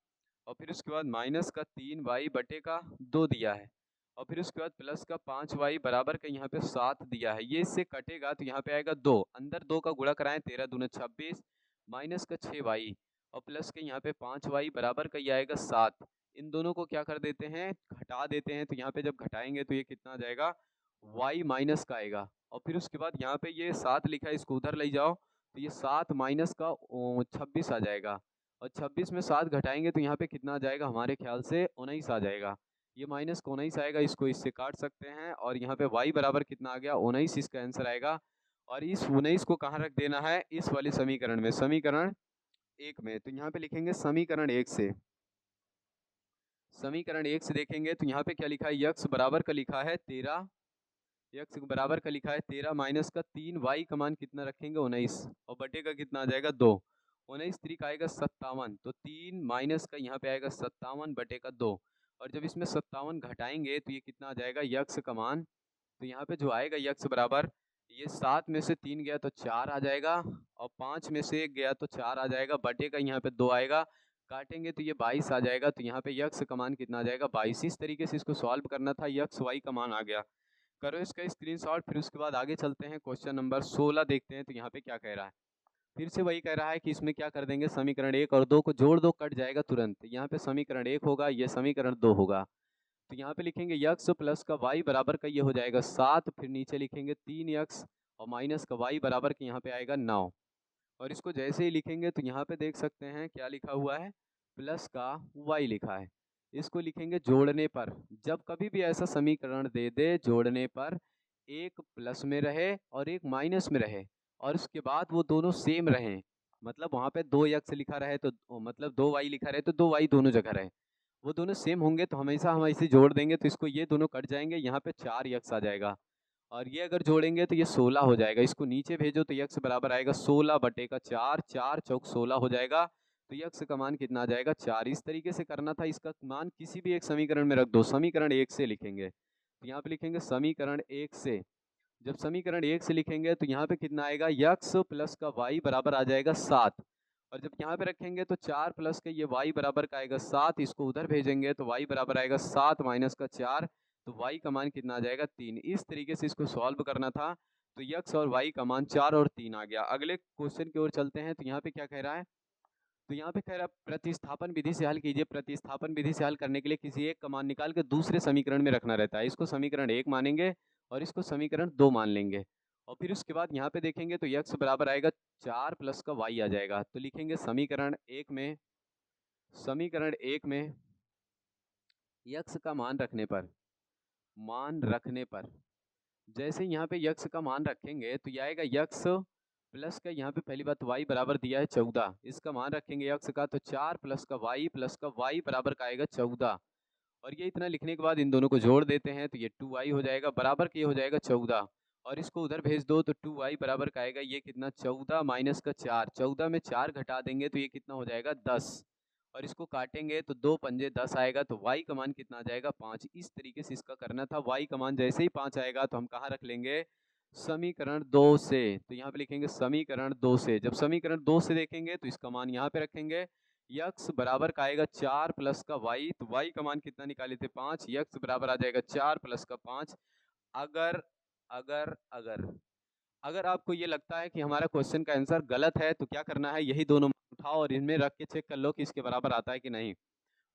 और फिर उसके बाद माइनस का 3y बटे का 2 दिया है, और फिर उसके बाद प्लस का 5y बराबर का यहाँ पे 7 दिया है। ये इससे कटेगा तो यहाँ पे आएगा 2, अंदर 2 का गुणा कराएं, 13 दूना 26, माइनस का 6y और प्लस के यहाँ पे 5y बराबर का ये आएगा 7। इन दोनों को क्या कर देते हैं, घटा देते हैं। तो यहाँ पे जब घटाएंगे तो ये कितना आ जाएगा, y माइनस का आएगा, और फिर उसके बाद यहाँ पे ये 7 लिखा है, इसको उधर ले जाओ तो ये 7 माइनस का 26 आ जाएगा, और 26 में 7 घटाएंगे तो यहाँ पे कितना आ जाएगा, हमारे ख्याल से 19 आ जाएगा। ये माइनस का 19 आएगा, इसको इससे काट सकते हैं, और यहाँ पे y बराबर कितना आ गया 19, इसका आंसर आएगा। और इस 19 को कहाँ रख देना है, इस वाले समीकरण में, समीकरण 1 में। तो यहाँ पे लिखेंगे समीकरण 1 से, समीकरण 1 से देखेंगे तो यहाँ पे क्या लिखा है, x बराबर का लिखा है 13, x बराबर का लिखा है 13 माइनस का 3y का मान कितना रखेंगे 19, और बटे का कितना आ जाएगा 2, 19 3 का आएगा 57, तो 3 माइनस का यहाँ पे आएगा 57 बटे का 2, और जब इसमें 57 घटाएंगे तो ये कितना आ जाएगा x का मान। तो यहाँ पे जो आएगा x बराबर, ये 7 में से 3 गया तो 4 आ जाएगा, और 5 में से 1 गया तो 4 आ जाएगा, बटे का यहाँ पे 2 आएगा, काटेंगे तो ये 22 आ जाएगा। तो यहाँ पे x का मान कितना आ जाएगा 22। इस तरीके से इसको सॉल्व करना था, x y का मान आ गया। करो इसका स्क्रीनशॉट, फिर उसके बाद आगे चलते हैं, क्वेश्चन नंबर 16 देखते हैं। तो यहाँ पे क्या कह रहा है, फिर से वही कह रहा है कि इसमें क्या कर देंगे, समीकरण 1 और 2 को जोड़ दो, कट जाएगा तुरंत। यहाँ पे समीकरण 1 होगा, ये समीकरण 2 होगा। तो यहाँ पे लिखेंगे x प्लस का y बराबर का ये हो जाएगा 7, फिर नीचे लिखेंगे 3x और माइनस का y बराबर के यहाँ पे आएगा 9, और इसको जैसे ही लिखेंगे तो यहाँ पे देख सकते हैं क्या लिखा हुआ है, प्लस का y लिखा है। इसको लिखेंगे जोड़ने पर, जब कभी भी ऐसा समीकरण दे दे जोड़ने पर एक प्लस में रहे और एक माइनस में रहे, और उसके बाद वो दोनों सेम रहें, मतलब वहाँ पे 2x लिखा रहे तो मतलब 2y लिखा रहे तो 2y दोनों जगह रहे, वो दोनों सेम होंगे तो हमेशा हम ऐसे जोड़ देंगे। तो इसको ये दोनों कट जाएंगे, यहाँ पे 4x आ जाएगा, और ये अगर जोड़ेंगे तो ये 16 हो जाएगा। इसको नीचे भेजो तो x बराबर आएगा 16 बटे का 4, 4 चौक 16 हो जाएगा। तो x का मान कितना आ जाएगा 4। इस तरीके से करना था, इसका मान किसी भी एक समीकरण में रख दो, समीकरण 1 से लिखेंगे। तो यहाँ पे लिखेंगे समीकरण 1 से, जब समीकरण 1 से लिखेंगे तो यहाँ पे कितना आएगा, x प्लस का y बराबर आ जाएगा 7, और जब यहाँ पे रखेंगे तो 4 प्लस के ये y बराबर का आएगा 7, इसको उधर भेजेंगे तो y बराबर आएगा 7 माइनस का 4, तो y का मान कितना आ जाएगा 3। इस तरीके से इसको सॉल्व करना था। तो x और y का मान 4 और 3 आ गया। अगले क्वेश्चन की ओर चलते हैं। तो यहाँ पे क्या कह रहा है, तो यहाँ पे कह रहा है प्रतिस्थापन विधि से हल कीजिए। प्रतिस्थापन विधि से हल करने के लिए किसी एक का मान निकाल के दूसरे समीकरण में रखना रहता है। इसको समीकरण 1 मानेंगे और इसको समीकरण 2 मान लेंगे, और फिर उसके बाद यहाँ पे देखेंगे तो x बराबर आएगा 4 प्लस का y आ जाएगा। तो लिखेंगे समीकरण 1 में, समीकरण 1 में x का मान रखने पर जैसे यहाँ पे x का मान रखेंगे तो ये आएगा x प्लस का, यहाँ पे पहली बात y बराबर दिया है 14, इसका मान रखेंगे x का, तो 4 प्लस का y प्लस का y बराबर का आएगा 14, और ये इतना लिखने के बाद इन दोनों को जोड़ देते हैं तो ये 2y हो जाएगा, बराबर के हो जाएगा 14, और इसको उधर भेज दो तो 2y बराबर का आएगा ये कितना 14 माइनस का 4, 14 में 4 घटा देंगे तो ये कितना हो जाएगा 10, और इसको काटेंगे तो 2 पंजे 10 आएगा, तो y का मान कितना आ जाएगा 5। इस तरीके से इसका करना था। y का मान जैसे ही 5 आएगा तो हम कहाँ रख लेंगे, समीकरण 2 से। तो यहाँ पे लिखेंगे समीकरण 2 से, जब समीकरण 2 से देखेंगे तो इसका मान यहाँ पे रखेंगे, x बराबर का आएगा 4 प्लस का y, तो y का मान कितना निकाले थे 5, x बराबर आ जाएगा 4 प्लस का 5। अगर अगर अगर अगर आपको ये लगता है कि हमारा क्वेश्चन का आंसर गलत है तो क्या करना है, यही दोनों उठाओ और इनमें रख के चेक कर लो कि इसके बराबर आता है कि नहीं।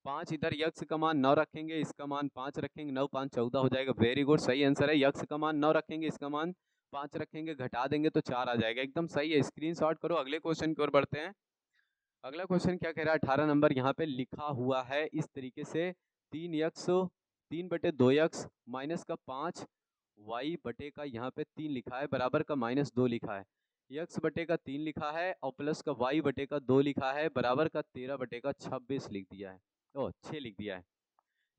5 इधर यक्स का मान 9 रखेंगे, इसका मान 5 रखेंगे, 9 5 14 हो जाएगा। वेरी गुड, सही आंसर है। यक्स का मान 9 रखेंगे, इसका मान 5 रखेंगे, घटा देंगे तो 4 आ जाएगा। एकदम सही है, स्क्रीनशॉट करो। अगले क्वेश्चन की ओर बढ़ते हैं। अगला क्वेश्चन क्या कह रहा है, 18 नंबर यहाँ पे लिखा हुआ है इस तरीके से, 3x 3/2x माइनस का 5 y बटे का यहाँ पे 3 लिखा है, बराबर का -2 लिखा है। x बटे का 3 लिखा है और प्लस का y बटे का 2 लिखा है, बराबर का 13 बटे का 26 लिख दिया है, 6 लिख दिया है।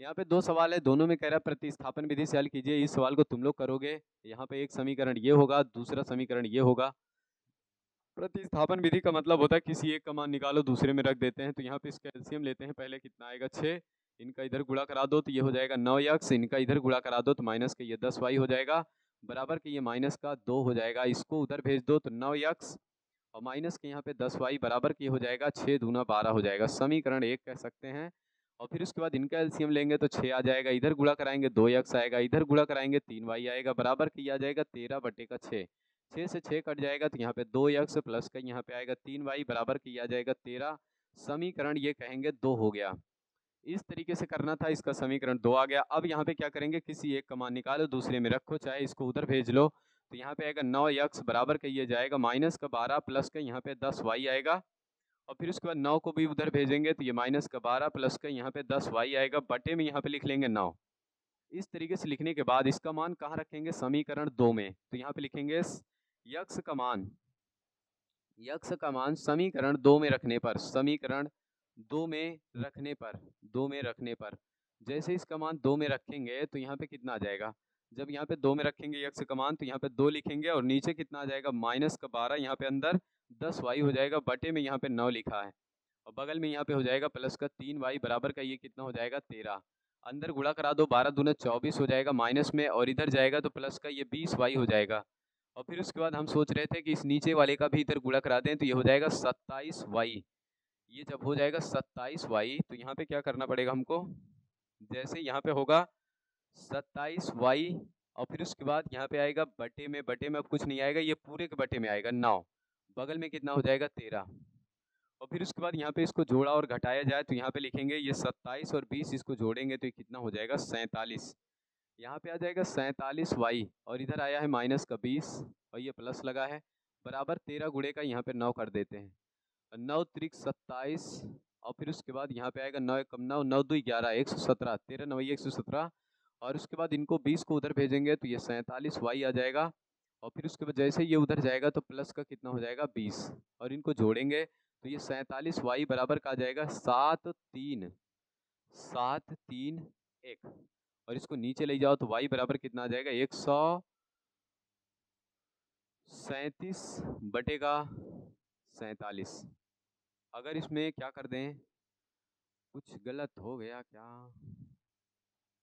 यहाँ पे दो सवाल है, दोनों में कह रहा है प्रतिस्थापन विधि से हल कीजिए। इस सवाल को तुम लोग करोगे। यहाँ पे एक समीकरण ये होगा, दूसरा समीकरण ये होगा। प्रतिस्थापन विधि का मतलब होता है किसी एक का मान निकालो दूसरे में रख देते हैं। तो यहाँ पे इसका एलसीएम लेते हैं। पहले कितना आएगा 6, इनका इधर गुणा करा दो तो ये हो जाएगा 9x, इनका इधर गुणा करा दो तो माइनस का ये 10y हो जाएगा, बराबर के ये माइनस का 2 हो जाएगा। इसको उधर भेज दो तो 9x और माइनस के यहाँ पे 10y, बराबर के हो जाएगा 6 दूना 12 हो जाएगा। समीकरण 1 कह सकते हैं। और फिर उसके बाद इनका एलसीएम लेंगे तो 6 आ जाएगा, इधर गुणा कराएंगे 2x आएगा, इधर गुणा कराएंगे 3y आएगा, बराबर की आ जाएगा 13 बटे का 6। 6 से 6 कट जाएगा तो यहाँ पे 2x प्लस का यहाँ पे आएगा 3y, बराबर की आ जाएगा 13। समीकरण ये कहेंगे 2 हो गया। इस तरीके से करना था, इसका समीकरण 2 आ गया। अब यहाँ पे क्या करेंगे, किसी एक का मान निकालो दूसरे में रखो, चाहे इसको उधर भेज लो तो यहाँ पे आएगा 9x, बराबर का ये जाएगा माइनस का 12 प्लस का यहाँ पे 10y आएगा। और फिर उसके बाद 9 को भी उधर भेजेंगे तो ये माइनस का 12 प्लस का यहाँ पे 10y आएगा, बटे में यहाँ पे लिख लेंगे 9। इस तरीके से लिखने के बाद इसका मान कहाँ रखेंगे, समीकरण 2 में। तो यहाँ पे लिखेंगे यक्स का मान समीकरण 2 में रखने पर, समीकरण 2 में रखने पर, 2 में रखने पर जैसे इसका मान 2 में रखेंगे तो यहाँ पे कितना आ जाएगा, जब यहाँ पे 2 में रखेंगे यक्स का मान तो यहाँ पे 2 लिखेंगे और नीचे कितना आ जाएगा माइनस का 12, यहाँ पे अंदर 10y हो जाएगा, बटे में यहाँ पे 9 लिखा है और बगल में यहाँ पे हो जाएगा प्लस का 3y, बराबर का ये कितना हो जाएगा 13। अंदर गुणा करा दो, 12 दूना 24 हो जाएगा माइनस में, और इधर जाएगा तो प्लस का ये 20y हो जाएगा। और फिर उसके बाद हम सोच रहे थे कि इस नीचे वाले का भी इधर गुणा करा दें तो ये हो जाएगा 27y। ये जब हो जाएगा 27y तो यहाँ पे क्या करना पड़ेगा हमको, जैसे यहाँ पे होगा 27y और फिर उसके बाद यहाँ पे आएगा बटे में, बटे में अब कुछ नहीं आएगा, ये पूरे के बटे में आएगा 9, बगल में कितना हो जाएगा 13। और फिर उसके बाद यहाँ पे इसको जोड़ा और घटाया जाए तो यहाँ पे लिखेंगे ये 27 और 20, इसको जोड़ेंगे तो ये कितना हो जाएगा 47। यहाँ पे आ जाएगा 47y और इधर आया है माइनस का 20 और ये प्लस लगा है, बराबर 13 गुणे का यहाँ पे 9 कर देते हैं, 9 त्रिक 27 और फिर उसके बाद यहाँ पे आएगा 9 कम 9, 9 2 11, 117, 13 9 117। और उसके बाद इनको 20 को उधर भेजेंगे तो ये 47y आ जाएगा। और फिर उसके बाद जैसे ये उधर जाएगा तो प्लस का कितना हो जाएगा 20 और इनको जोड़ेंगे तो ये 47y बराबर का आ जाएगा 7 3 7 3 1। और इसको नीचे ले जाओ तो y बराबर कितना आ जाएगा 137 बटे का 47। अगर इसमें क्या कर दें, कुछ गलत हो गया क्या,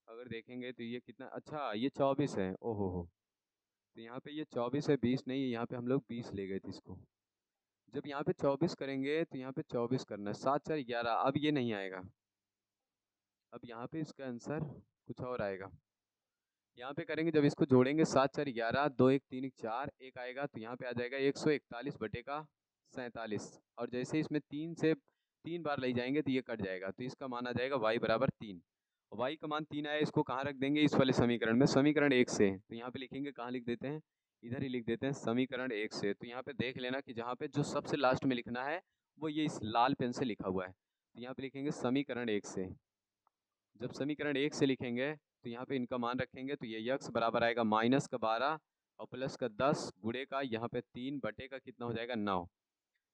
अगर देखेंगे तो ये कितना, अच्छा ये 24 है, ओहो हो, तो यहाँ पे ये 24 है 20 नहीं है, यहाँ पे हम लोग 20 ले गए थे इसको। जब यहाँ पे 24 करेंगे तो यहाँ पे 24 करना है, 7 4 11, अब ये नहीं आएगा, अब यहाँ पे इसका आंसर कुछ और आएगा। यहाँ पे करेंगे जब इसको जोड़ेंगे 7 4 11, 2 1 3 1 4 1 आएगा तो यहाँ पे आ जाएगा 141 बटे का 47। और जैसे इसमें 3 से 3 बार ले जाएंगे तो ये कट जाएगा, तो इसका मान आ जाएगा y बराबर 3। y का मान 3 आया, इसको कहाँ रख देंगे, इस वाले समीकरण में, समीकरण 1 से। तो यहाँ पे लिखेंगे, कहाँ लिख देते हैं, इधर ही लिख देते हैं समीकरण 1 से। तो यहाँ पे देख लेना कि जहाँ पे जो सबसे लास्ट में लिखना है वो ये इस लाल पेन से लिखा हुआ है। तो यहाँ पे लिखेंगे समीकरण 1 से। जब समीकरण 1 से लिखेंगे तो यहाँ पे इनका मान रखेंगे तो ये यक्स बराबर आएगा माइनस का 12 और प्लस का 10 गुणे का यहाँ पे 3 बटे का कितना हो जाएगा 9।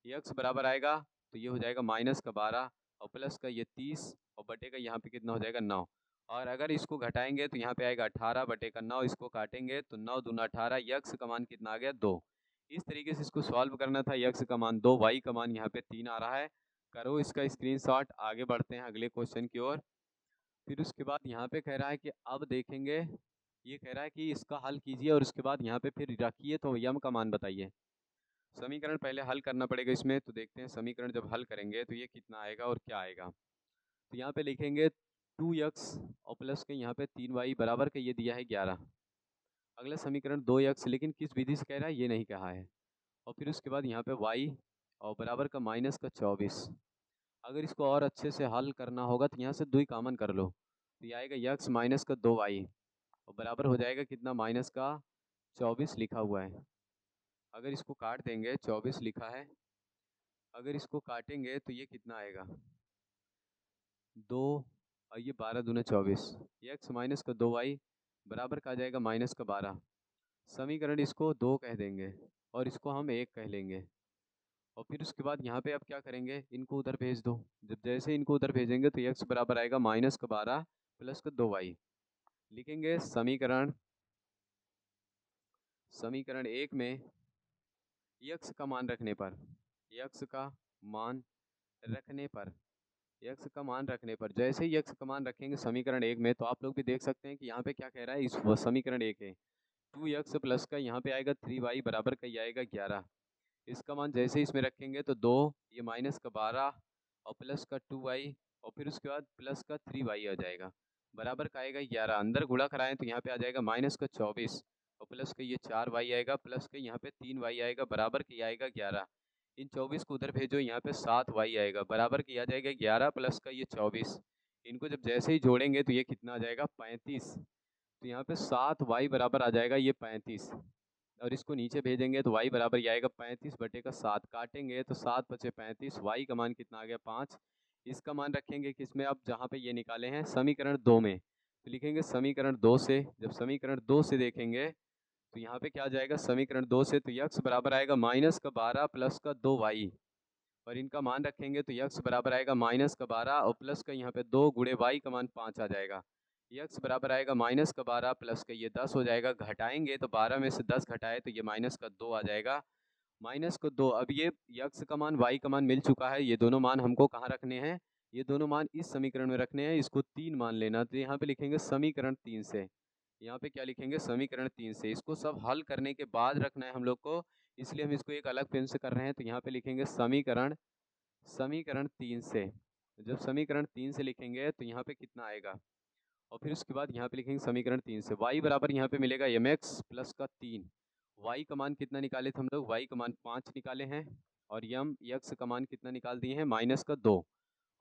यक्स बराबर आएगा तो ये हो जाएगा माइनस का 12 और प्लस का ये 30 और बटे का यहाँ पे कितना हो जाएगा 9। और अगर इसको घटाएंगे तो यहाँ पे आएगा 18 बटे का 9, इसको काटेंगे तो 9 दूना 18, यक्स का मान कितना आ गया 2। इस तरीके से इसको सॉल्व करना था। यक्स का मान 2, वाई का मान यहाँ पे 3 आ रहा है। करो इसका स्क्रीनशॉट, आगे बढ़ते हैं अगले क्वेश्चन की ओर। फिर उसके बाद यहाँ पे कह रहा है कि अब देखेंगे, ये कह रहा है कि इसका हल कीजिए और उसके बाद यहाँ पे फिर रखिए तो यम का मान बताइए। समीकरण पहले हल करना पड़ेगा इसमें, तो देखते हैं समीकरण जब हल करेंगे तो ये कितना आएगा और क्या आएगा। तो यहाँ पे लिखेंगे 2x और प्लस के यहाँ पे 3y बराबर का ये दिया है 11। अगला समीकरण 2x, लेकिन किस विधि से कह रहा है ये नहीं कहा है। और फिर उसके बाद यहाँ पे y और बराबर का माइनस का 24। अगर इसको और अच्छे से हल करना होगा तो यहाँ से 2 ही कॉमन कर लो, तो ये आएगा यक्स माइनस का 2y और बराबर हो जाएगा कितना, माइनस का 24 लिखा हुआ है। अगर इसको काट देंगे, 24 लिखा है, अगर इसको काटेंगे तो ये कितना आएगा, 2 और ये 12 दूने 24, यक्स माइनस का 2y बराबर का आ जाएगा माइनस का 12। समीकरण इसको 2 कह देंगे और इसको हम 1 कह लेंगे। और फिर उसके बाद यहाँ पे अब क्या करेंगे, इनको उधर भेज दो। जब जैसे इनको उधर भेजेंगे तो यक्स बराबर आएगा माइनस का 12 प्लस का 2y। लिखेंगे समीकरण, समीकरण 1 में यक्स का मान रखने पर, यक्स का मान रखने पर, यक्स का मान रखने पर, जैसे ही यक्स का मान रखेंगे समीकरण 1 में, तो आप लोग भी देख सकते हैं कि यहाँ पे क्या कह रहा है, इस समीकरण 1 है 2x प्लस का यहाँ पे आएगा 3y बराबर का ये आएगा 11। इसका मान जैसे ही इसमें रखेंगे तो 2, ये माइनस का 12 और प्लस का 2y और फिर उसके बाद प्लस का 3y आ जाएगा, बराबर का आएगा 11। अंदर गुणा कराएं तो यहाँ पे आ जाएगा माइनस का 24 और प्लस का ये 4y आएगा, प्लस का यहाँ पे 3y आएगा, बराबर का आएगा 11। इन 24 को उधर भेजो, यहाँ पे 7y आएगा, बराबर की आ जाएगा 11 प्लस का ये 24। इनको जब जैसे ही जोड़ेंगे तो ये कितना आ जाएगा, 35। तो यहाँ पे 7y बराबर आ जाएगा ये 35 और इसको नीचे भेजेंगे तो y बराबर ये आएगा 35/7। काटेंगे तो 7 बचे 35, y का मान कितना आ गया 5। इसका मान रखेंगे किसमें, अब जहाँ पे ये निकाले हैं समीकरण 2 में, तो लिखेंगे समीकरण 2 से। जब समीकरण 2 से देखेंगे तो यहाँ पे क्या आ जाएगा, समीकरण 2 से तो यक्स बराबर आएगा माइनस का 12 प्लस का 2y और इनका मान रखेंगे तो यक्स बराबर आएगा माइनस का 12 और प्लस का यहाँ पे 2 गुणे y का मान 5 आ जाएगा। यक्स बराबर आएगा माइनस का 12 प्लस का ये 10 हो जाएगा, घटाएंगे तो 12 में से 10 घटाए तो ये माइनस का 2 आ जाएगा, माइनस का 2। अब ये यक्स का मान y का मान मिल चुका है, ये दोनों मान हमको कहाँ रखने हैं, ये दोनों मान इस समीकरण में रखने हैं, इसको 3 मान लेना। तो यहाँ पे लिखेंगे समीकरण 3 से, यहाँ पे क्या लिखेंगे समीकरण 3 से। इसको सब हल करने के बाद रखना है हम लोग को, इसलिए हम इसको एक अलग पेन से कर रहे हैं। तो यहाँ पे लिखेंगे समीकरण, समीकरण 3 से। जब समीकरण 3 से लिखेंगे तो यहाँ पे कितना आएगा, और फिर उसके बाद यहाँ पे लिखेंगे समीकरण 3 से y बराबर यहाँ पे मिलेगा mx प्लस का 3। y का मान कितना निकाले थे हम लोग, y का मान 5 निकाले हैं और यम x का मान कितना निकाल दिए हैं, माइनस का 2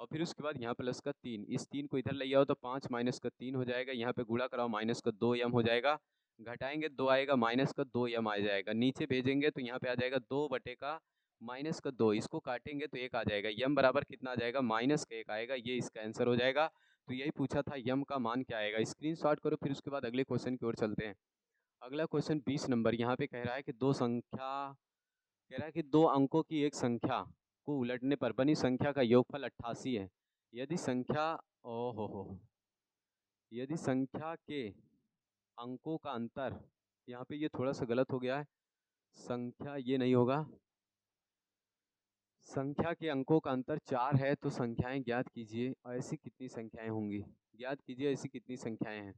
और फिर उसके बाद यहाँ प्लस का 3। इस 3 को इधर ले आओ तो 5 माइनस का 3 हो जाएगा, यहाँ पे गुणा कराओ माइनस का 2 यम हो जाएगा, घटाएंगे 2 आएगा, माइनस का 2 यम आ जाएगा, नीचे भेजेंगे तो यहाँ पे आ जाएगा 2 बटे का माइनस का 2। इसको काटेंगे तो 1 आ जाएगा, यम बराबर कितना आ जाएगा, माइनस का 1 आएगा, ये इसका आंसर हो जाएगा। तो यही पूछा था यम का मान क्या आएगा, स्क्रीनशॉट करो। फिर उसके बाद अगले क्वेश्चन की ओर चलते हैं। अगला क्वेश्चन 20 नंबर, यहाँ पे कह रहा है कि कह रहा है कि 2 अंकों की एक संख्या को उलटने पर बनी संख्या का योगफल 88 है। यदि संख्या, ओहो, यदि संख्या के अंकों का अंतर, यहाँ पे ये थोड़ा सा गलत हो गया है, संख्या ये नहीं होगा, संख्या के अंकों का अंतर 4 है तो संख्याएं ज्ञात कीजिए, ऐसी कितनी संख्याएं होंगी, ज्ञात कीजिए ऐसी कितनी संख्याएं हैं।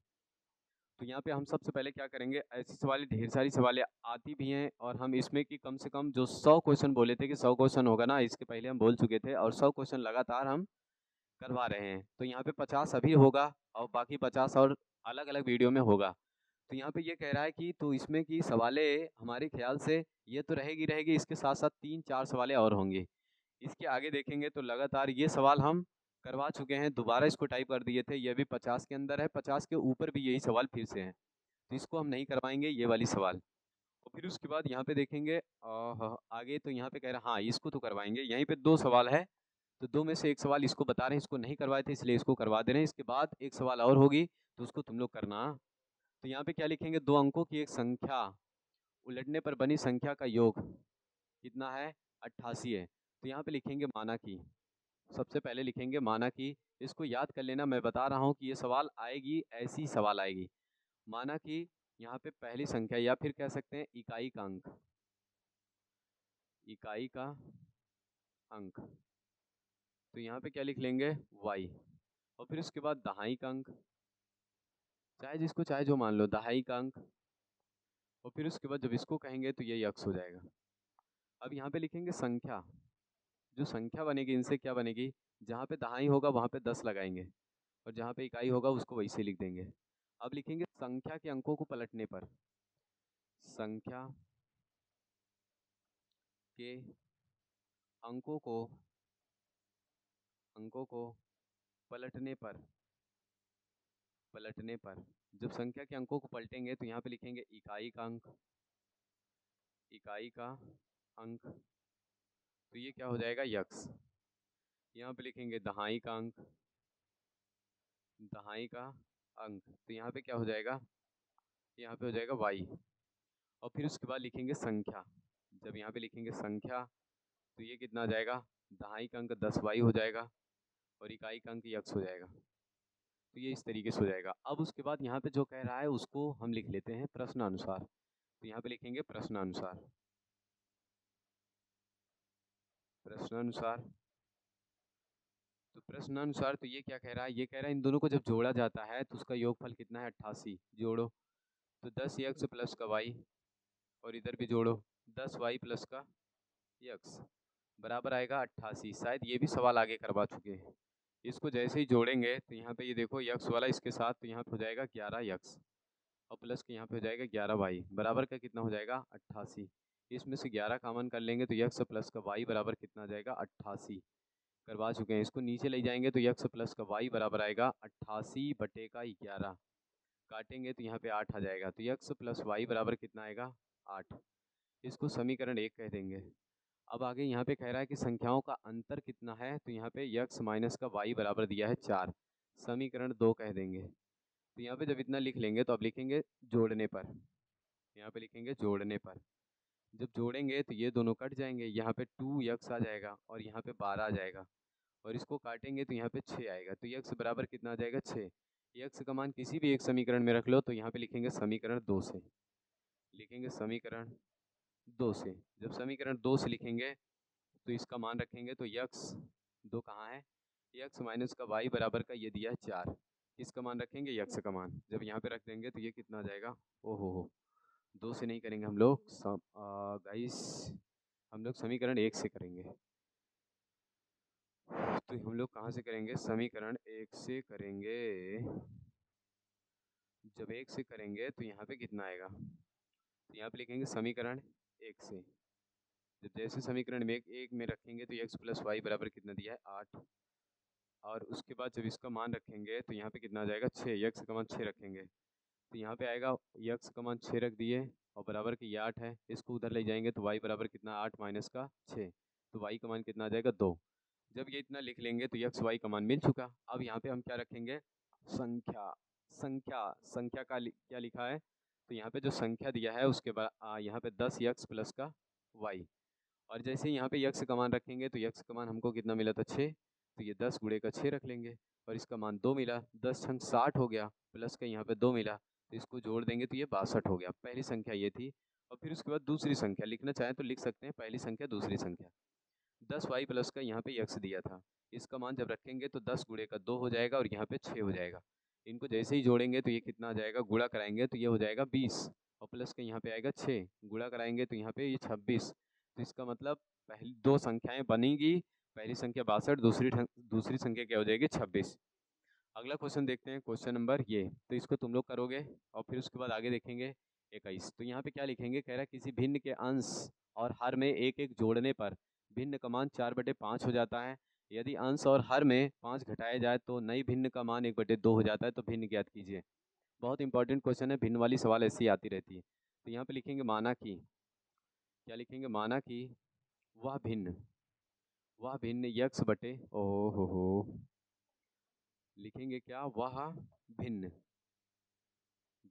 तो यहाँ पे हम सबसे पहले क्या करेंगे, ऐसी सवाल ढेर सारी सवालें आती भी हैं और हम इसमें कि कम से कम जो 100 क्वेश्चन बोले थे कि 100 क्वेश्चन होगा ना, इसके पहले हम बोल चुके थे और 100 क्वेश्चन लगातार हम करवा रहे हैं। तो यहाँ पे 50 अभी होगा और बाकी 50 और अलग अलग वीडियो में होगा। तो यहाँ पे ये कह रहा है कि तो इसमें की सवालें हमारे ख्याल से ये तो रहेगी, इसके साथ साथ 3-4 सवालें और होंगी। इसके आगे देखेंगे तो लगातार ये सवाल हम करवा चुके हैं, दोबारा इसको टाइप कर दिए थे, ये भी 50 के अंदर है, 50 के ऊपर भी यही सवाल फिर से हैं, तो इसको हम नहीं करवाएंगे ये वाली सवाल। और फिर उसके बाद यहाँ पे देखेंगे आगे, तो यहाँ पे कह रहा है हाँ इसको तो करवाएंगे। यहीं पे 2 सवाल है, तो 2 में से एक सवाल इसको बता रहे हैं, इसको नहीं करवाए थे इसलिए इसको करवा दे रहे हैं। इसके बाद एक सवाल और होगी तो उसको तुम लोग करना। तो यहाँ पे क्या लिखेंगे, 2 अंकों की एक संख्या उलटने पर बनी संख्या का योग कितना है, 88 है। तो यहाँ पे लिखेंगे माना की, सबसे पहले लिखेंगे माना की। इसको याद कर लेना, मैं बता रहा हूँ कि ये सवाल आएगी, ऐसी सवाल आएगी। माना कि यहाँ पे पहली संख्या या फिर कह सकते हैं इकाई का अंक, इकाई का अंक, तो यहाँ पे क्या लिख लेंगे y और फिर उसके बाद दहाई का अंक, चाहे जिसको चाहे जो मान लो, दहाई का अंक और फिर उसके बाद जब इसको कहेंगे तो ये x हो जाएगा। अब यहाँ पे लिखेंगे संख्या, जो संख्या बनेगी इनसे क्या बनेगी, जहाँ पे दहाई होगा वहाँ पे 10 लगाएंगे और जहाँ पे इकाई होगा उसको वैसे लिख देंगे। अब लिखेंगे संख्या के अंकों को पलटने पर, संख्या के अंकों को अंकों को पलटने पर जब संख्या के अंकों को पलटेंगे तो यहाँ पे लिखेंगे इकाई का अंक, इकाई का अंक, तो ये क्या हो जाएगा यक्स। यहाँ पे लिखेंगे दहाई का अंक, दहाई का अंक, तो यहाँ पे क्या हो जाएगा, यहाँ पे हो जाएगा वाई। और फिर उसके बाद लिखेंगे संख्या, जब यहाँ पे लिखेंगे संख्या तो ये कितना आ जाएगा, दहाई का अंक 10 वाई हो जाएगा और इकाई का अंक यक्स हो जाएगा। तो ये इस तरीके से हो जाएगा। अब उसके बाद यहाँ पे जो कह रहा है उसको हम लिख लेते हैं प्रश्नानुसार, तो यहाँ पे लिखेंगे प्रश्नानुसार, प्रश्नानुसार। तो प्रश्नानुसार तो ये क्या कह रहा है, ये कह रहा है इन दोनों को जब जोड़ा जाता है तो उसका योगफल कितना है 88, जोड़ो तो 10 यक्स प्लस का वाई, और इधर भी जोड़ो 10 वाई प्लस का यक्स बराबर आएगा 88। शायद ये भी सवाल आगे करवा चुके हैं। इसको जैसे ही जोड़ेंगे तो यहाँ पे ये देखो यक्स वाला इसके साथ, तो यहाँ पे हो जाएगा 11 यक्स और प्लस के यहाँ पे हो जाएगा 11 वाई बराबर का कितना हो जाएगा 88। इसमें से 11 कॉमन कर लेंगे तो यक्स प्लस का वाई बराबर कितना आ जाएगा 88, करवा चुके हैं। इसको नीचे ले जाएंगे तो यक्स प्लस का वाई बराबर आएगा 88 बटे का 11, काटेंगे तो यहाँ पे 8 आ जाएगा, तो यक्स प्लस वाई बराबर कितना आएगा 8। इसको समीकरण 1 कह देंगे। अब आगे यहाँ पे कह रहा है कि संख्याओं का अंतर कितना है, तो यहाँ पे यक्स माइनस का वाई बराबर दिया है 4, समीकरण 2 कह देंगे। तो यहाँ पे जब इतना लिख लेंगे तो अब लिखेंगे जोड़ने पर, यहाँ पे लिखेंगे जोड़ने पर। जब जोड़ेंगे तो ये दोनों कट जाएंगे, यहाँ पे 2 यक्स आ जाएगा और यहाँ पे 12 आ जाएगा, और इसको काटेंगे तो यहाँ पे 6 आएगा, तो यक्स बराबर कितना आ जाएगा 6। यक्स का मान किसी भी एक समीकरण में रख लो, तो यहाँ पे लिखेंगे समीकरण 2 से, लिखेंगे समीकरण 2 से। जब समीकरण 2 से लिखेंगे तो इसका मान रखेंगे तो यक्स 2 कहाँ है, यक्स माइनस का वाई बराबर का ये दिया है 4, इसका मान रखेंगे यक्स का मान, जब यहाँ पे रख देंगे तो ये कितना आ जाएगा, ओहो हो 2 से नहीं करेंगे हम लोग गाइस, हम लोग समीकरण 1 से करेंगे। तो हम लोग कहाँ से करेंगे, समीकरण 1 से करेंगे। जब 1 से करेंगे तो यहाँ पे कितना आएगा, तो यहाँ पे लिखेंगे समीकरण 1 से। जब जैसे समीकरण में एक में रखेंगे तो एक्स प्लस वाई बराबर कितना दिया है 8, और उसके बाद जब इसका मान रखेंगे तो यहाँ पे कितना आ जाएगा 6, यक्स का मान 6 रखेंगे तो यहाँ पे आएगा यक्स का मान 6 रख दिए और बराबर की ये 8 है, इसको उधर ले जाएंगे तो वाई बराबर कितना 8 माइनस का 6, तो वाई का मान कितना आ जाएगा 2। जब ये इतना लिख लेंगे तो यक्स वाई का मान मिल चुका। अब यहाँ पे हम क्या रखेंगे, संख्या, संख्या का क्या लिखा है, तो यहाँ पे जो संख्या दिया है उसके बाद यहाँ पे 10 यक्स प्लस का वाई, और जैसे ही यहाँ पे यक्स का मान रखेंगे तो यक्स का मान हमको कितना मिला था 6, तो ये 10 गुणे का 6 रख लेंगे और इसका मान 2 मिला, 10 छंग 60 हो गया, प्लस का यहाँ पे 2 मिला तो इसको जोड़ देंगे तो ये 62 हो गया। पहली संख्या ये थी। और फिर उसके बाद दूसरी संख्या लिखना चाहें तो लिख सकते हैं, पहली संख्या दूसरी संख्या 10 वाई प्लस का यहाँ पे यक्स दिया था, इसका मान जब रखेंगे तो 10 गुणे का 2 हो जाएगा और यहाँ पे 6 हो जाएगा। इनको जैसे ही जोड़ेंगे तो ये कितना आ जाएगा, गुणा कराएंगे तो ये हो जाएगा 20 और प्लस का यहाँ पे आएगा 6, गुणा कराएंगे तो यहाँ पे ये 26। तो इसका मतलब पहली दो संख्याएं बनेगी, पहली संख्या 62, दूसरी संख्या क्या हो जाएगी 26। अगला क्वेश्चन देखते हैं, क्वेश्चन नंबर ये, तो इसको तुम लोग करोगे और फिर उसके बाद आगे देखेंगे 21। तो यहाँ पे क्या लिखेंगे, कह रहा है किसी भिन्न के अंश और हर में एक एक जोड़ने पर भिन्न का मान 4/5 हो जाता है। यदि अंश और हर में 5 घटाया जाए तो नई भिन्न का मान 1/2 हो जाता है, तो भिन्न ज्ञात कीजिए। बहुत इंपॉर्टेंट क्वेश्चन है, भिन्न वाली सवाल ऐसी आती रहती है। तो यहाँ पे लिखेंगे माना कि, क्या लिखेंगे, माना कि वह भिन्न यक्स बटे, ओहो हो, लिखेंगे क्या, वह भिन्न,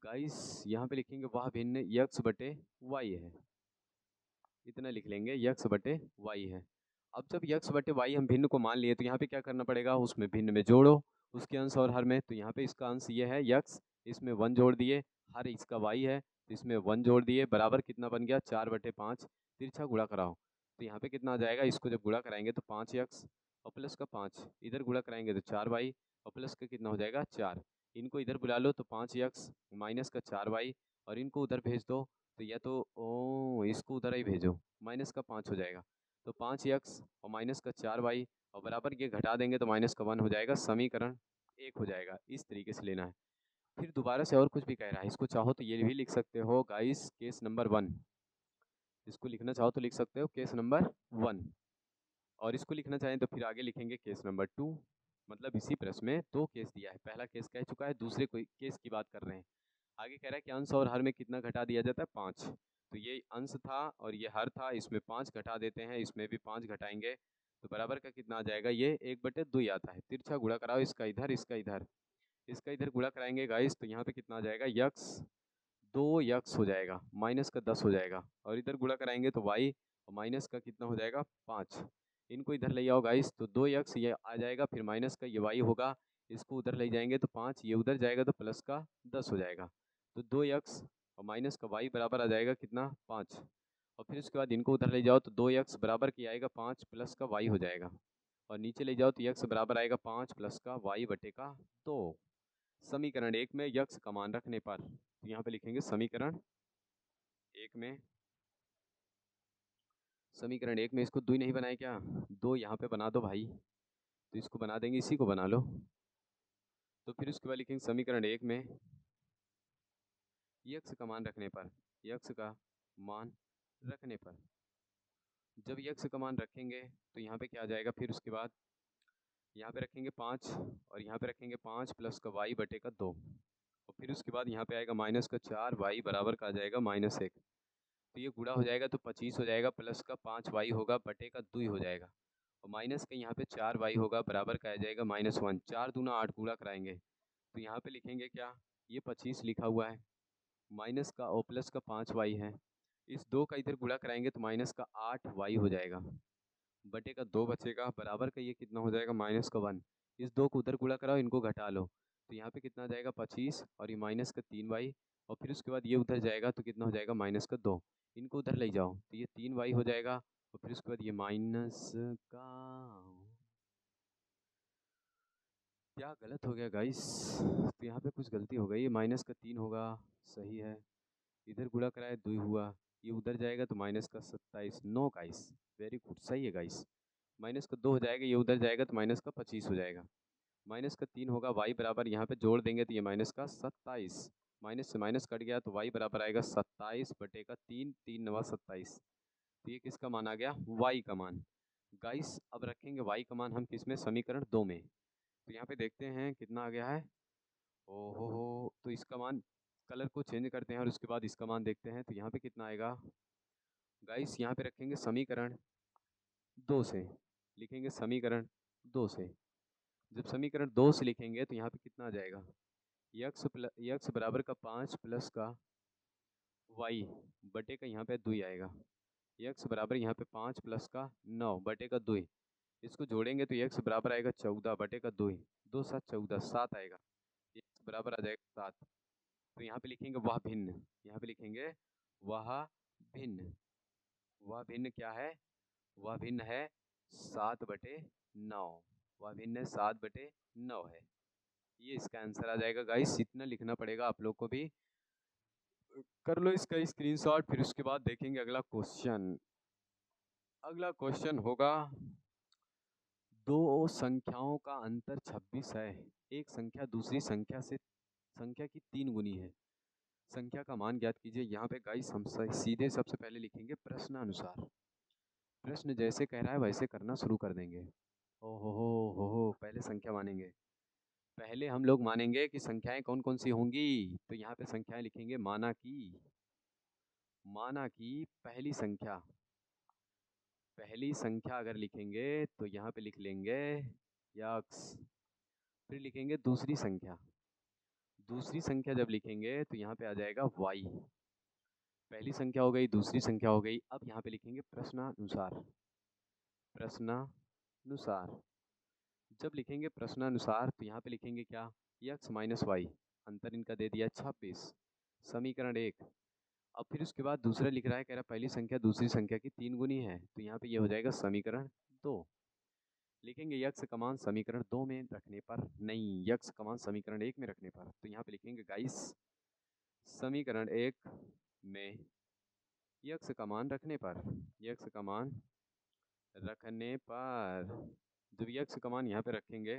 गाइस यहाँ पे लिखेंगे वह भिन्न यक्स बटे वाई है, इतना लिख लेंगे यक्स बटे वाई है। अब जब यक्स बटे वाई हम भिन्न को मान लिए तो यहाँ पे क्या करना पड़ेगा, उसमें भिन्न में जोड़ो उसके अंश और हर में। तो यहाँ पे इसका अंश ये है यक्स, इसमें 1 जोड़ दिए, हर इसका वाई है तो इसमें 1 जोड़ दिए, बराबर कितना बन गया 4/5, तिरछा गुणा कराओ तो यहाँ पे कितना आ जाएगा, इसको जब गुणा कराएंगे तो 5 यक्स और प्लस का 5, इधर गुणा कराएंगे तो 4 वाई और प्लस का कितना हो जाएगा 4, इनको इधर बुला लो तो 5 यक्स माइनस का 4 वाई और इनको उधर भेज दो तो या तो ओ इसको उधर ही भेजो, माइनस का 5 हो जाएगा तो 5 यक्स और माइनस का 4 वाई और बराबर ये घटा देंगे तो माइनस का 1 हो जाएगा, समीकरण 1 हो जाएगा। इस तरीके से लेना है। फिर दोबारा से और कुछ भी कह रहा है, इसको चाहो तो ये भी लिख सकते हो गाइस, केस नंबर 1, इसको लिखना चाहो तो लिख सकते हो केस नंबर 1। और इसको लिखना चाहें तो फिर आगे लिखेंगे केस नंबर 2। मतलब इसी प्रश्न में 2 केस दिया है, पहला केस कह चुका है, दूसरे कोई केस की बात कर रहे हैं। आगे कह रहा है कि अंश और हर में कितना घटा दिया जाता है, 5। तो ये अंश था और ये हर था, इसमें 5 घटा देते हैं, इसमें भी 5 घटाएंगे तो बराबर का कितना आ जाएगा, ये 1/2 आता है। तिरछा गुणा कराओ, इसका इधर इसका इधर, इसका इधर गुणा कराएंगे गाइस तो यहाँ पे कितना आ जाएगा, यक्स 2 यक्स हो जाएगा, माइनस का 10 हो जाएगा, और इधर गुणा कराएंगे तो वाई और माइनस का कितना हो जाएगा, 5। इनको इधर ले आओ गाइस तो 2 यक्स ये आ जाएगा, फिर माइनस का ये वाई होगा, इसको उधर ले जाएंगे तो 5, ये उधर जाएगा तो प्लस का 10 हो जाएगा। तो 2 यक्स और माइनस का वाई बराबर आ जाएगा कितना, 5। और फिर उसके बाद इनको उधर ले जाओ तो 2 यक्स बराबर क्या आएगा, 5 प्लस का वाई हो जाएगा। और नीचे ले जाओ तो यक्स बराबर आएगा 5 प्लस का वाई बटे का 2। समीकरण 1 में यक्स का मान रखने पर, तो यहाँ पे लिखेंगे समीकरण 1 में, समीकरण 1 में इसको 2 नहीं बनाए क्या, 2 यहाँ पे बना दो भाई, तो इसको बना देंगे, इसी को बना लो। तो फिर उसके बाद लिखेंगे समीकरण 1 में यक्स का मान रखने पर, यक्स का मान रखने पर, जब यक्स का मान रखेंगे तो यहाँ पे क्या आ जाएगा, फिर उसके बाद यहाँ पे रखेंगे 5 और यहाँ पे रखेंगे 5 प्लस का वाई बटे का 2, और फिर उसके बाद यहाँ पे आएगा माइनस का 4 वाई बराबर का आ जाएगा -1। तो ये गुणा हो जाएगा तो 25 हो जाएगा, प्लस का 5 वाई होगा बटे का 2 हो जाएगा, और माइनस का यहाँ पे 4 वाई होगा बराबर का आ जाएगा -1। 4 दूना 8 गुणा कराएंगे तो यहाँ पे लिखेंगे क्या, ये 25 लिखा हुआ है, माइनस का और प्लस का 5 वाई है, इस 2 का इधर गुणा कराएंगे तो माइनस का 8 वाई हो जाएगा, बटे का 2 बचेगा, बराबर का ये कितना हो जाएगा, -1। इस 2 को उधर गुणा कराओ, इनको घटा लो, तो यहाँ पे कितना आ जाएगा 25 और ये माइनस का 3 वाई, और फिर उसके बाद ये उधर जाएगा तो कितना हो जाएगा -2। इनको उधर ले जाओ तो ये 3 वाई हो जाएगा, और फिर उसके बाद ये माइनस का, क्या गलत हो गया गाइस, तो यहाँ पे कुछ गलती हो गई, ये माइनस का 3 होगा, सही है, इधर गुणा कराए 2 हुआ, ये उधर जाएगा तो माइनस का 27, नो गाइस, वेरी गुड, सही है गाइस। माइनस का 2 हो जाएगा, ये उधर जाएगा तो माइनस का 25 हो जाएगा, माइनस का 3 होगा, वाई बराबर यहाँ पे जोड़ देंगे तो ये माइनस का 27, माइनस से माइनस कट गया तो वाई बराबर आएगा 27 बटे का 3, 3 नवा 27। तो ये किसका मान आ गया, वाई का मान। गाइस अब रखेंगे वाई का मान हम किस में, समीकरण 2 में, तो यहाँ पे देखते हैं कितना आ गया है, ओहो हो, तो इसका मान, कलर को चेंज करते हैं और उसके बाद इसका मान देखते हैं, तो यहाँ पे कितना आएगा गाइस, यहाँ पे रखेंगे समीकरण 2 से, लिखेंगे समीकरण 2 से, जब समीकरण 2 से लिखेंगे तो यहाँ पे कितना आ जाएगा, यक्स बराबर का 5 प्लस का वाई बटे का यहाँ पे 2 आएगा, यक्स बराबर यहाँ पे 5 प्लस का 9 बटे का 2, इसको जोड़ेंगे तो यक्स बराबर आएगा 14 बटे का 2, 2 7 14 7 आएगा, यक्स बराबर आ जाएगा 7। तो यहाँ पे लिखेंगे वह भिन्न, यहाँ पे लिखेंगे वह भिन्न, वह भिन्न क्या है, वह भिन्न है 7/9, वह भिन्न 7/9 है, ये इसका आंसर आ जाएगा गाइस, इतना लिखना पड़ेगा आप लोग को भी, कर लो इसका स्क्रीनशॉट, फिर उसके बाद देखेंगे अगला क्वेश्चन। अगला क्वेश्चन होगा, दो संख्याओं का अंतर 26 है, एक संख्या दूसरी संख्या से संख्या की 3 गुनी है, संख्या का मान ज्ञात कीजिए। यहाँ पे गाइस हम सीधे सबसे पहले लिखेंगे प्रश्नानुसार, प्रश्न जैसे कह रहा है वैसे करना शुरू कर देंगे। हो पहले संख्या मानेंगे, पहले हम लोग मानेंगे कि संख्याएं कौन कौन सी होंगी, तो यहाँ पे संख्याएं लिखेंगे, माना कि पहली संख्या, पहली संख्या अगर लिखेंगे तो यहाँ पे लिख लेंगे यक्स, फिर लिखेंगे दूसरी संख्या, दूसरी संख्या जब लिखेंगे तो यहाँ पे आ जाएगा वाई, पहली संख्या हो गई, दूसरी संख्या हो गई, अब यहाँ पे लिखेंगे प्रश्नानुसार, प्रश्नानुसार, जब लिखेंगे प्रश्नानुसार तो यहाँ पे लिखेंगे क्या, यक्स माइनस वाई, अंतर इनका दे दिया 26, समीकरण 1। अब फिर उसके बाद दूसरा लिख रहा है, कह रहा पहली संख्या दूसरी संख्या की 3 गुनी है, तो यहाँ पे ये हो जाएगा समीकरण 2, लिखेंगे यक्स का मान समीकरण 2 में रखने पर, नहीं यक्स का मान समीकरण 1 में रखने पर, तो यहाँ पे लिखेंगे गाइस समीकरण 1 में यक्स का मान रखने पर, यक्स का मान रखने पर, जब यक्स का मान यहाँ पे रखेंगे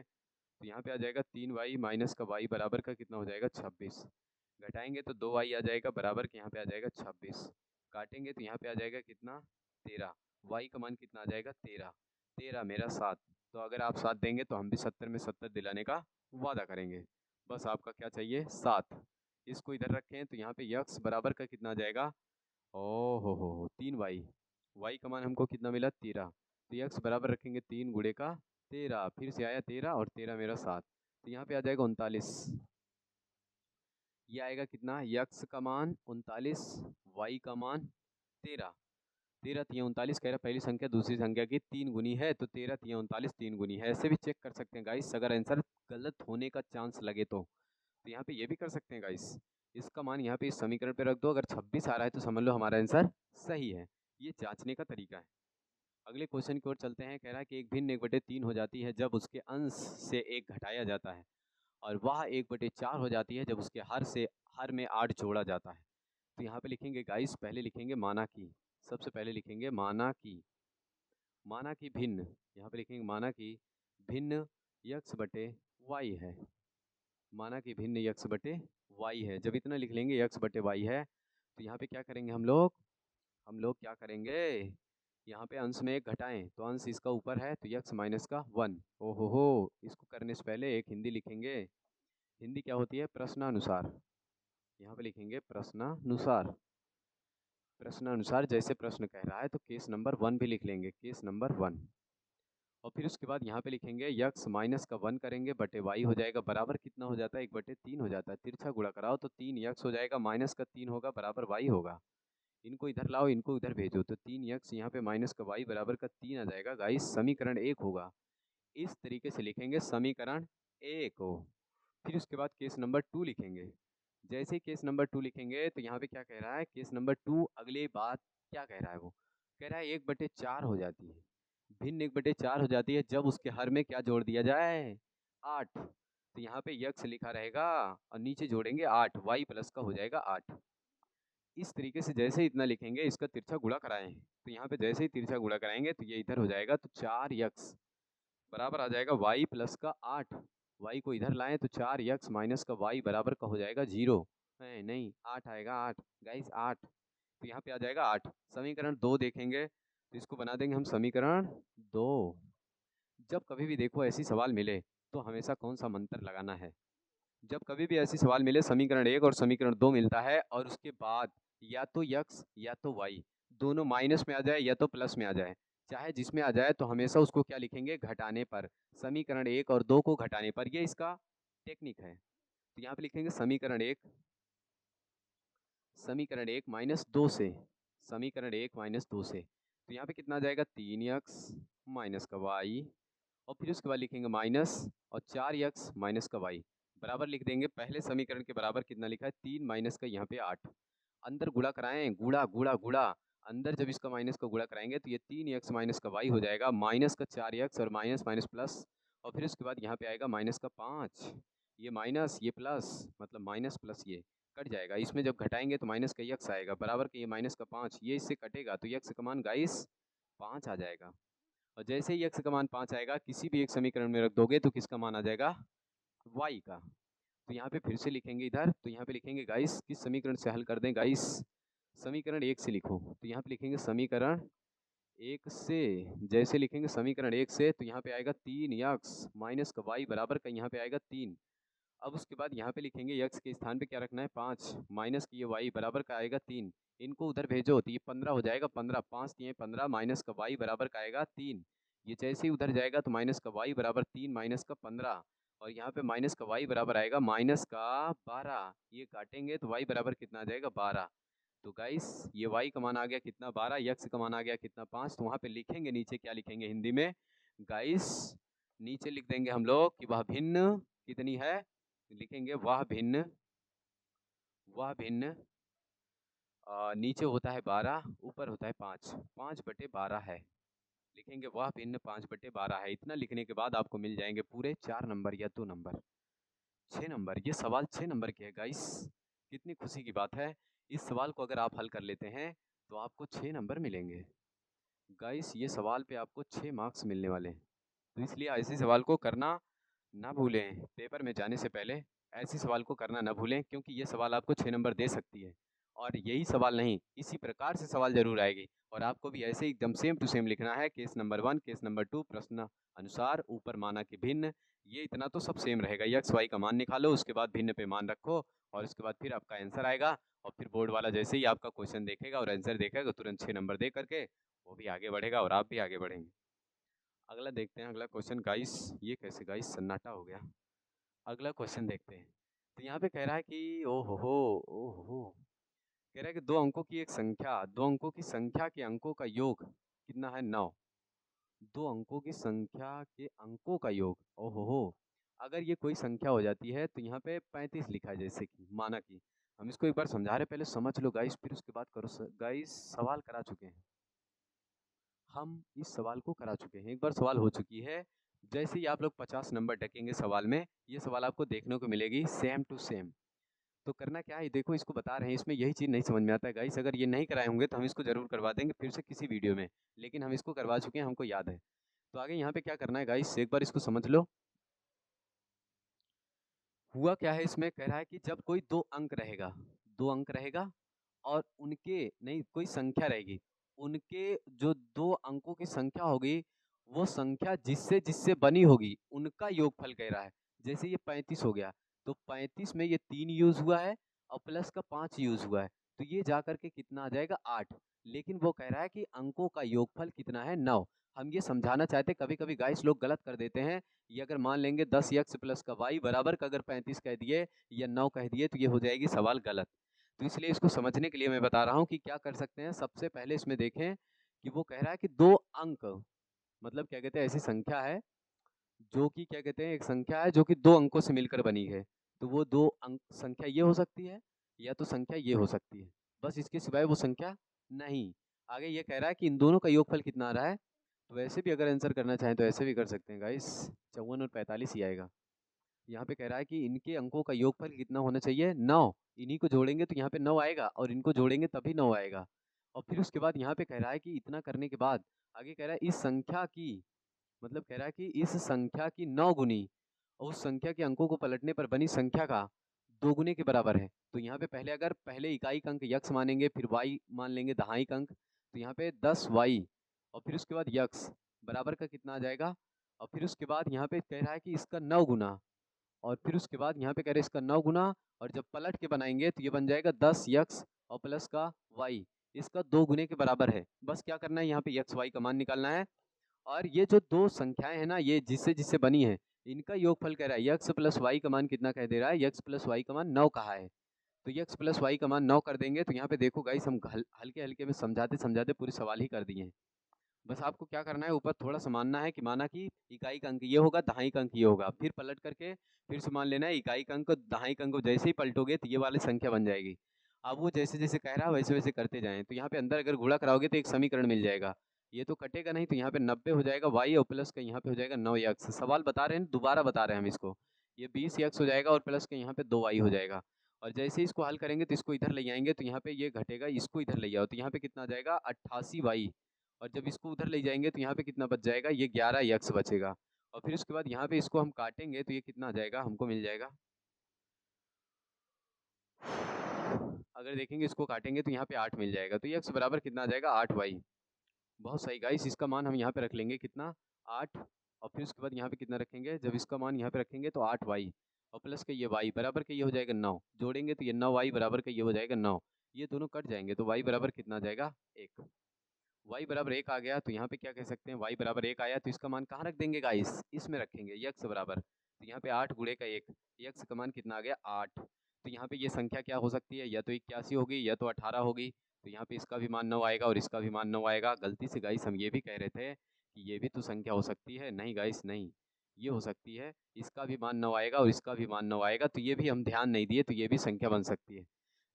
तो यहाँ पे आ जाएगा 3y माइनस का y बराबर का कितना हो जाएगा 26, घटाएंगे तो 2y आ जाएगा बराबर के यहाँ पे आ जाएगा 26, काटेंगे तो यहाँ पे आ जाएगा कितना 13, y का मान कितना आ जाएगा 13, 13 मेरा 7। तो अगर आप 7 देंगे तो हम भी 70 में 70 दिलाने का वादा करेंगे। बस आपका क्या चाहिए, 7। इसको इधर रखें तो यहाँ पे यक्स बराबर का कितना आ जाएगा, ओ हो 3y। y का मान हमको कितना मिला, 13। तो यक्स बराबर रखेंगे 3 गुणे का 13, फिर से आया 13 और 13 मेरा 7। तो यहाँ पे आ जाएगा 39। ये आएगा कितना, यक्स का मान 39, y का मान 13। 13 तिया 39 कह रहा पहली संख्या दूसरी संख्या की 3 गुनी है, तो 13 तिया 39 3 गुनी है। ऐसे भी चेक कर सकते हैं गाइस, अगर आंसर गलत होने का चांस लगे तो यहाँ पे ये भी कर सकते हैं गाइस। इसका मान यहाँ पे इस समीकरण पे रख दो, अगर 26 आ रहा है तो समझ लो हमारा आंसर सही है। ये जांचने का तरीका है। अगले क्वेश्चन की ओर चलते हैं। कह रहा है कि एक भिन्न 1/3 हो जाती है जब उसके अंश से 1 घटाया जाता है, और वह 1/4 हो जाती है जब उसके हर में 8 जोड़ा जाता है। तो यहाँ पे लिखेंगे गाइस, पहले लिखेंगे माना की, सबसे पहले लिखेंगे माना की भिन्न, यहाँ पे लिखेंगे माना की भिन्न यक्स बटे वाई है। माना कि भिन्न यक्स बटे वाई है। जब इतना लिख लेंगे यक्स बटे वाई है, तो यहाँ पे क्या करेंगे हम लोग क्या करेंगे, यहाँ पे अंश में एक घटाएं तो अंश इसका ऊपर है तो यक्स माइनस का 1। ओहो हो, इसको करने से पहले एक हिंदी लिखेंगे। हिंदी क्या होती है, प्रश्नानुसार। यहाँ पे लिखेंगे प्रश्नानुसार। प्रश्नानुसार जैसे प्रश्न कह रहा है तो केस नंबर 1 भी लिख लेंगे, केस नंबर 1। और फिर उसके बाद यहाँ पे लिखेंगे यक्स माइनस का 1 करेंगे बटे वाई हो जाएगा बराबर कितना हो जाता है, 1/3 हो जाता है। तिरछा गुणा कराओ तो 3 यक्स हो जाएगा, माइनस का 3 होगा बराबर वाई होगा। इनको इधर लाओ, इनको इधर भेजो, तो 3 यक्स यहाँ पे माइनस का वाई बराबर का 3 आ जाएगा। गाइस समीकरण 1 होगा। इस तरीके से लिखेंगे समीकरण 1 को। फिर उसके बाद केस नंबर 2 लिखेंगे। जैसे ही केस नंबर 2 लिखेंगे तो यहाँ पे क्या कह रहा है, केस नंबर 2 अगली बात क्या कह रहा है, वो कह रहा है 1/4 हो जाती है, भिन्न 1/4 हो जाती है जब उसके हर में क्या जोड़ दिया जाए, 8। तो यहाँ पे यक्स लिखा रहेगा और नीचे जोड़ेंगे 8, वाई प्लस का हो जाएगा 8। इस तरीके से जैसे इतना लिखेंगे, इसका तिरछा गुणा कराएं तो यहाँ पे जैसे ही तिरछा गुणा कराएंगे तो ये इधर हो जाएगा, तो 4 यक्स बराबर आ जाएगा वाई प्लस का 8। वाई को इधर लाएं तो 4 यक्स माइनस का वाई बराबर का हो जाएगा 0। नहीं 8 आएगा, 8 गाइस 8। तो यहाँ पे आ जाएगा 8। समीकरण 2 देखेंगे तो इसको बना देंगे हम समीकरण 2। जब कभी भी देखो ऐसी सवाल मिले तो हमेशा कौन सा मंत्र लगाना है, जब कभी भी ऐसी सवाल मिले समीकरण 1 और समीकरण 2 मिलता है और उसके बाद या तो यक्स या तो वाई दोनों माइनस में आ जाए या तो प्लस में आ जाए, चाहे जिसमें आ जाए तो हमेशा उसको क्या लिखेंगे, घटाने पर। समीकरण 1 और 2 को घटाने पर, ये इसका टेक्निक है। तो यहाँ पे लिखेंगे समीकरण 1 माइनस 2 से, समीकरण 1 माइनस 2 से, तो यहाँ पे कितना आ जाएगा, 3 यक्स माइनस का वाई, और फिर उसके बाद लिखेंगे माइनस और 4 यक्स माइनस का वाई बराबर लिख देंगे। पहले समीकरण के बराबर कितना लिखा है, 3 माइनस का यहाँ पे 8। अंदर गुणा कराएं, गुणा गुणा गुणा, अंदर जब इसका माइनस का गुणा कराएंगे तो ये 3 यक्स माइनस का वाई हो जाएगा, माइनस का 4 यक्स और माइनस माइनस प्लस, और फिर उसके बाद यहाँ पे आएगा माइनस का 5। ये माइनस ये प्लस, मतलब माइनस प्लस ये कट जाएगा, इसमें जब घटाएंगे तो माइनस का यक्स आएगा बराबर के ये माइनस का 5, ये इससे कटेगा तो यक्स का मान गाइस 5 आ जाएगा। और जैसे ही यक्स का मान 5 आएगा किसी भी एक समीकरण में रख दोगे तो किसका मान आ जाएगा, वाई का। तो यहाँ पे फिर से लिखेंगे इधर, तो यहाँ पे लिखेंगे गाइस किस समीकरण से हल कर दें, गाइस समीकरण 1 से लिखो। तो यहाँ पे लिखेंगे समीकरण 1 से, जैसे लिखेंगे समीकरण 1 से तो यहाँ पे आएगा 3 यक्स माइनस का वाई बराबर का यहाँ पे आएगा 3। अब उसके बाद यहाँ पे लिखेंगे यक्स के स्थान पे क्या रखना है, 5 माइनस की ये वाई बराबर का आएगा 3। इनको उधर भेजो तो ये 15 हो जाएगा, 15 5 दिए 15 माइनस का वाई बराबर का आएगा 3। ये जैसे ही उधर जाएगा तो माइनस का वाई बराबर 3 माइनस का 15, और यहाँ पे माइनस का वाई बराबर आएगा माइनस का 12। ये काटेंगे तो वाई बराबर कितना आ जाएगा, 12। तो गाइस ये वाई का मान आ गया कितना, 12, यक्स का मान आ गया कितना, 5। तो वहाँ पे लिखेंगे नीचे क्या लिखेंगे हिंदी में गाइस, नीचे लिख देंगे हम लोग कि वह भिन्न कितनी है, लिखेंगे वह भिन्न नीचे होता है 12, ऊपर होता है 5, 5/12 है। लिखेंगे वह भिन्न 5/12 है। इतना लिखने के बाद आपको मिल जाएंगे पूरे 4 नंबर या 2 नंबर, 6 नंबर। ये सवाल 6 नंबर के है गाइस, कितनी खुशी की बात है। इस सवाल को अगर आप हल कर लेते हैं तो आपको 6 नंबर मिलेंगे गाइस। ये सवाल पे आपको 6 मार्क्स मिलने वाले हैं, तो इसलिए ऐसे सवाल को करना ना भूलें। पेपर में जाने से पहले ऐसे सवाल को करना ना भूलें, क्योंकि ये सवाल आपको 6 नंबर दे सकती है। और यही सवाल नहीं, इसी प्रकार से सवाल जरूर आएगी और आपको भी ऐसे ही एकदम सेम टू सेम लिखना है। केस नंबर 1, केस नंबर 2, प्रश्न अनुसार, ऊपर माना कि भिन्न, ये इतना तो सब सेम रहेगा। एक्स वाई का मान निकालो, उसके बाद भिन्न पे मान रखो और उसके बाद फिर आपका आंसर आएगा। और फिर बोर्ड वाला जैसे ही आपका क्वेश्चन देखेगा और आंसर देखेगा तुरंत 6 नंबर दे करके वो भी आगे बढ़ेगा और आप भी आगे बढ़ेंगे। अगला देखते हैं, अगला क्वेश्चन गाइस। ये कैसे गाइस सन्नाटा हो गया। अगला क्वेश्चन देखते हैं। तो यहाँ पे कह रहा है कि ओ हो कह रहा है कि दो अंकों की संख्या के अंकों का योग कितना है? 9। दो अंकों की संख्या के अंकों का योग, ओहो, अगर ये कोई संख्या हो जाती है तो यहाँ पे 35 लिखा है, जैसे कि माना कि हम इसको एक बार समझा रहे, पहले समझ लो गाइस, फिर उसके बाद करो। गाइस सवाल करा चुके हैं हम, इस सवाल को करा चुके हैं, एक बार सवाल हो चुकी है। जैसे ही आप लोग 50 नंबर ढकेंगे सवाल में, ये सवाल आपको देखने को मिलेगी सेम टू सेम। तो करना क्या है, देखो इसको बता रहे हैं, इसमें यही चीज़ नहीं समझ में आता है गाइस। अगर ये नहीं कराए होंगे तो हम इसको जरूर करवा देंगे फिर से किसी वीडियो में, लेकिन हम इसको करवा चुके हैं, हमको याद है। तो आगे यहाँ पे क्या करना है गाइस, एक बार इसको समझ लो। हुआ क्या है, इसमें कह रहा है कि जब कोई दो अंक रहेगा और उनके नहीं कोई संख्या रहेगी, उनके जो दो अंकों की संख्या होगी, वो संख्या जिससे जिससे बनी होगी उनका योगफल कह रहा है। जैसे ये 35 हो गया, तो 35 में ये 3 यूज हुआ है और प्लस का 5 यूज हुआ है, तो ये जा करके कितना आ जाएगा? 8। लेकिन वो कह रहा है कि अंकों का योगफल कितना है? 9। हम ये समझाना चाहते, कभी कभी गाइस लोग गलत कर देते हैं। ये अगर मान लेंगे 10 एक्स प्लस का वाई बराबर का अगर 35 कह दिए या 9 कह दिए तो ये हो जाएगी सवाल गलत। तो इसलिए इसको समझने के लिए मैं बता रहा हूँ कि क्या कर सकते हैं। सबसे पहले इसमें देखें कि वो कह रहा है कि दो अंक, मतलब क्या कहते हैं, ऐसी संख्या है जो कि क्या कहते हैं, एक संख्या है जो कि दो अंकों से मिलकर बनी है। तो वो दो अंक संख्या ये हो सकती है या तो संख्या ये हो सकती है, बस इसके सिवाय वो संख्या नहीं। आगे ये कह रहा है कि इन दोनों का योगफल कितना आ रहा है। तो वैसे भी अगर आंसर करना चाहें तो ऐसे भी कर सकते हैं गाइस, 54 और 45 ही आएगा। यहाँ पे कह रहा है कि इनके अंकों का योगफल कितना होना चाहिए? 9। इन्हीं को जोड़ेंगे तो यहाँ पे 9 आएगा और इनको जोड़ेंगे तभी 9 आएगा। और फिर उसके बाद यहाँ पे कह रहा है कि इतना करने के बाद आगे कह रहा है इस संख्या की, मतलब कह रहा है कि इस संख्या की 9 गुनी और उस संख्या के अंकों को पलटने पर बनी संख्या का 2 गुने के बराबर है। तो यहाँ पे पहले अगर पहले इकाई का अंक यक्स मानेंगे, फिर वाई मान लेंगे दहाई अंक, तो यहाँ पे 10 वाई और फिर उसके बाद यक्स बराबर का कितना आ जाएगा। और फिर उसके बाद यहाँ पे कह रहा है कि इसका 9 गुना, और फिर उसके बाद यहाँ पे कह रहे हैं इसका 9 गुना, और जब पलट के बनाएंगे तो ये बन जाएगा 10 यक्स और प्लस का वाई, इसका 2 गुने के बराबर है। बस क्या करना है, यहाँ पे यक्स वाई का मान निकालना है। और ये जो दो संख्याएं हैं ना, ये जिससे जिससे बनी है, इनका योगफल कह रहा है। यक्स प्लस वाई का मान कितना कह दे रहा है? यक्स प्लस वाई का मान 9 कहा है। तो यक्स प्लस वाई का मान 9 कर देंगे तो यहाँ पे देखो गाइस, हम हल्के हल्के में समझाते समझाते पूरे सवाल ही कर दिए हैं। बस आपको क्या करना है, ऊपर थोड़ा सा मानना है कि माना कि इकाई का अंक ये होगा, दहाई का अंक ये होगा, फिर पलट करके फिर से मान लेना है इकाई का अंक दहाई का अंक को जैसे ही पलटोगे तो ये वाली संख्या बन जाएगी। अब वो जैसे जैसे कह रहा है वैसे वैसे करते जाएं, तो यहाँ पे अंदर अगर गुणा कराओगे तो एक समीकरण मिल जाएगा, ये तो कटेगा नहीं, तो यहाँ पे 90 हो जाएगा वाई और प्लस का यहाँ पे हो जाएगा 9 यक्स। सवाल बता रहे हैं, दोबारा बता रहे हैं हम इसको, ये 20 यक्स हो जाएगा और प्लस का यहाँ पे 2 वाई हो जाएगा। और जैसे ही इसको हल करेंगे तो इसको इधर ले आएंगे तो यहाँ पे ये घटेगा, इसको इधर ले आओ तो यहाँ पे कितना आ जाएगा? 88 वाई। और जब इसको उधर ले जाएंगे तो यहाँ पे कितना बच जाएगा? ये 11 यक्स बचेगा। और फिर उसके बाद यहाँ पे इसको हम काटेंगे तो ये कितना आ जाएगा, हमको मिल जाएगा, अगर देखेंगे इसको काटेंगे तो यहाँ पे 8 मिल जाएगा, तो ये x बराबर कितना आ जाएगा? 8 वाई। बहुत सही गाइस, इसका मान हम यहाँ पे रख लेंगे कितना? 8। और फिर उसके बाद यहाँ पे कितना रखेंगे? जब इसका मान यहाँ पे रखेंगे तो 8 वाई और प्लस का ये वाई बराबर का ये हो जाएगा 9, जोड़ेंगे तो ये 9 वाई बराबर का ये हो जाएगा 9, ये दोनों कट जाएंगे तो वाई बराबर कितना आ जाएगा? 1। वाई बराबर 1 आ गया तो यहाँ पे क्या कह सकते हैं, वाई बराबर 1 आया तो इसका मान कहाँ रख देंगे गाइस? इसमें रखेंगे, यक्स बराबर, तो यहाँ पे 8 गुणे का 1, यक्स का मान कितना आ गया? 8। तो यहाँ पे ये संख्या क्या हो सकती है, या तो 81 होगी या तो 18 होगी, तो यहाँ पे इसका भी मान 9 आएगा और इसका भी मान 9 आएगा। गलती से गाइस हम ये भी कह रहे थे कि ये भी तो संख्या हो सकती है, नहीं गाइस नहीं, ये हो सकती है, इसका भी मान 9 आएगा और इसका भी मान 9 आएगा, तो ये भी हम ध्यान नहीं दिए, तो ये भी संख्या बन सकती है।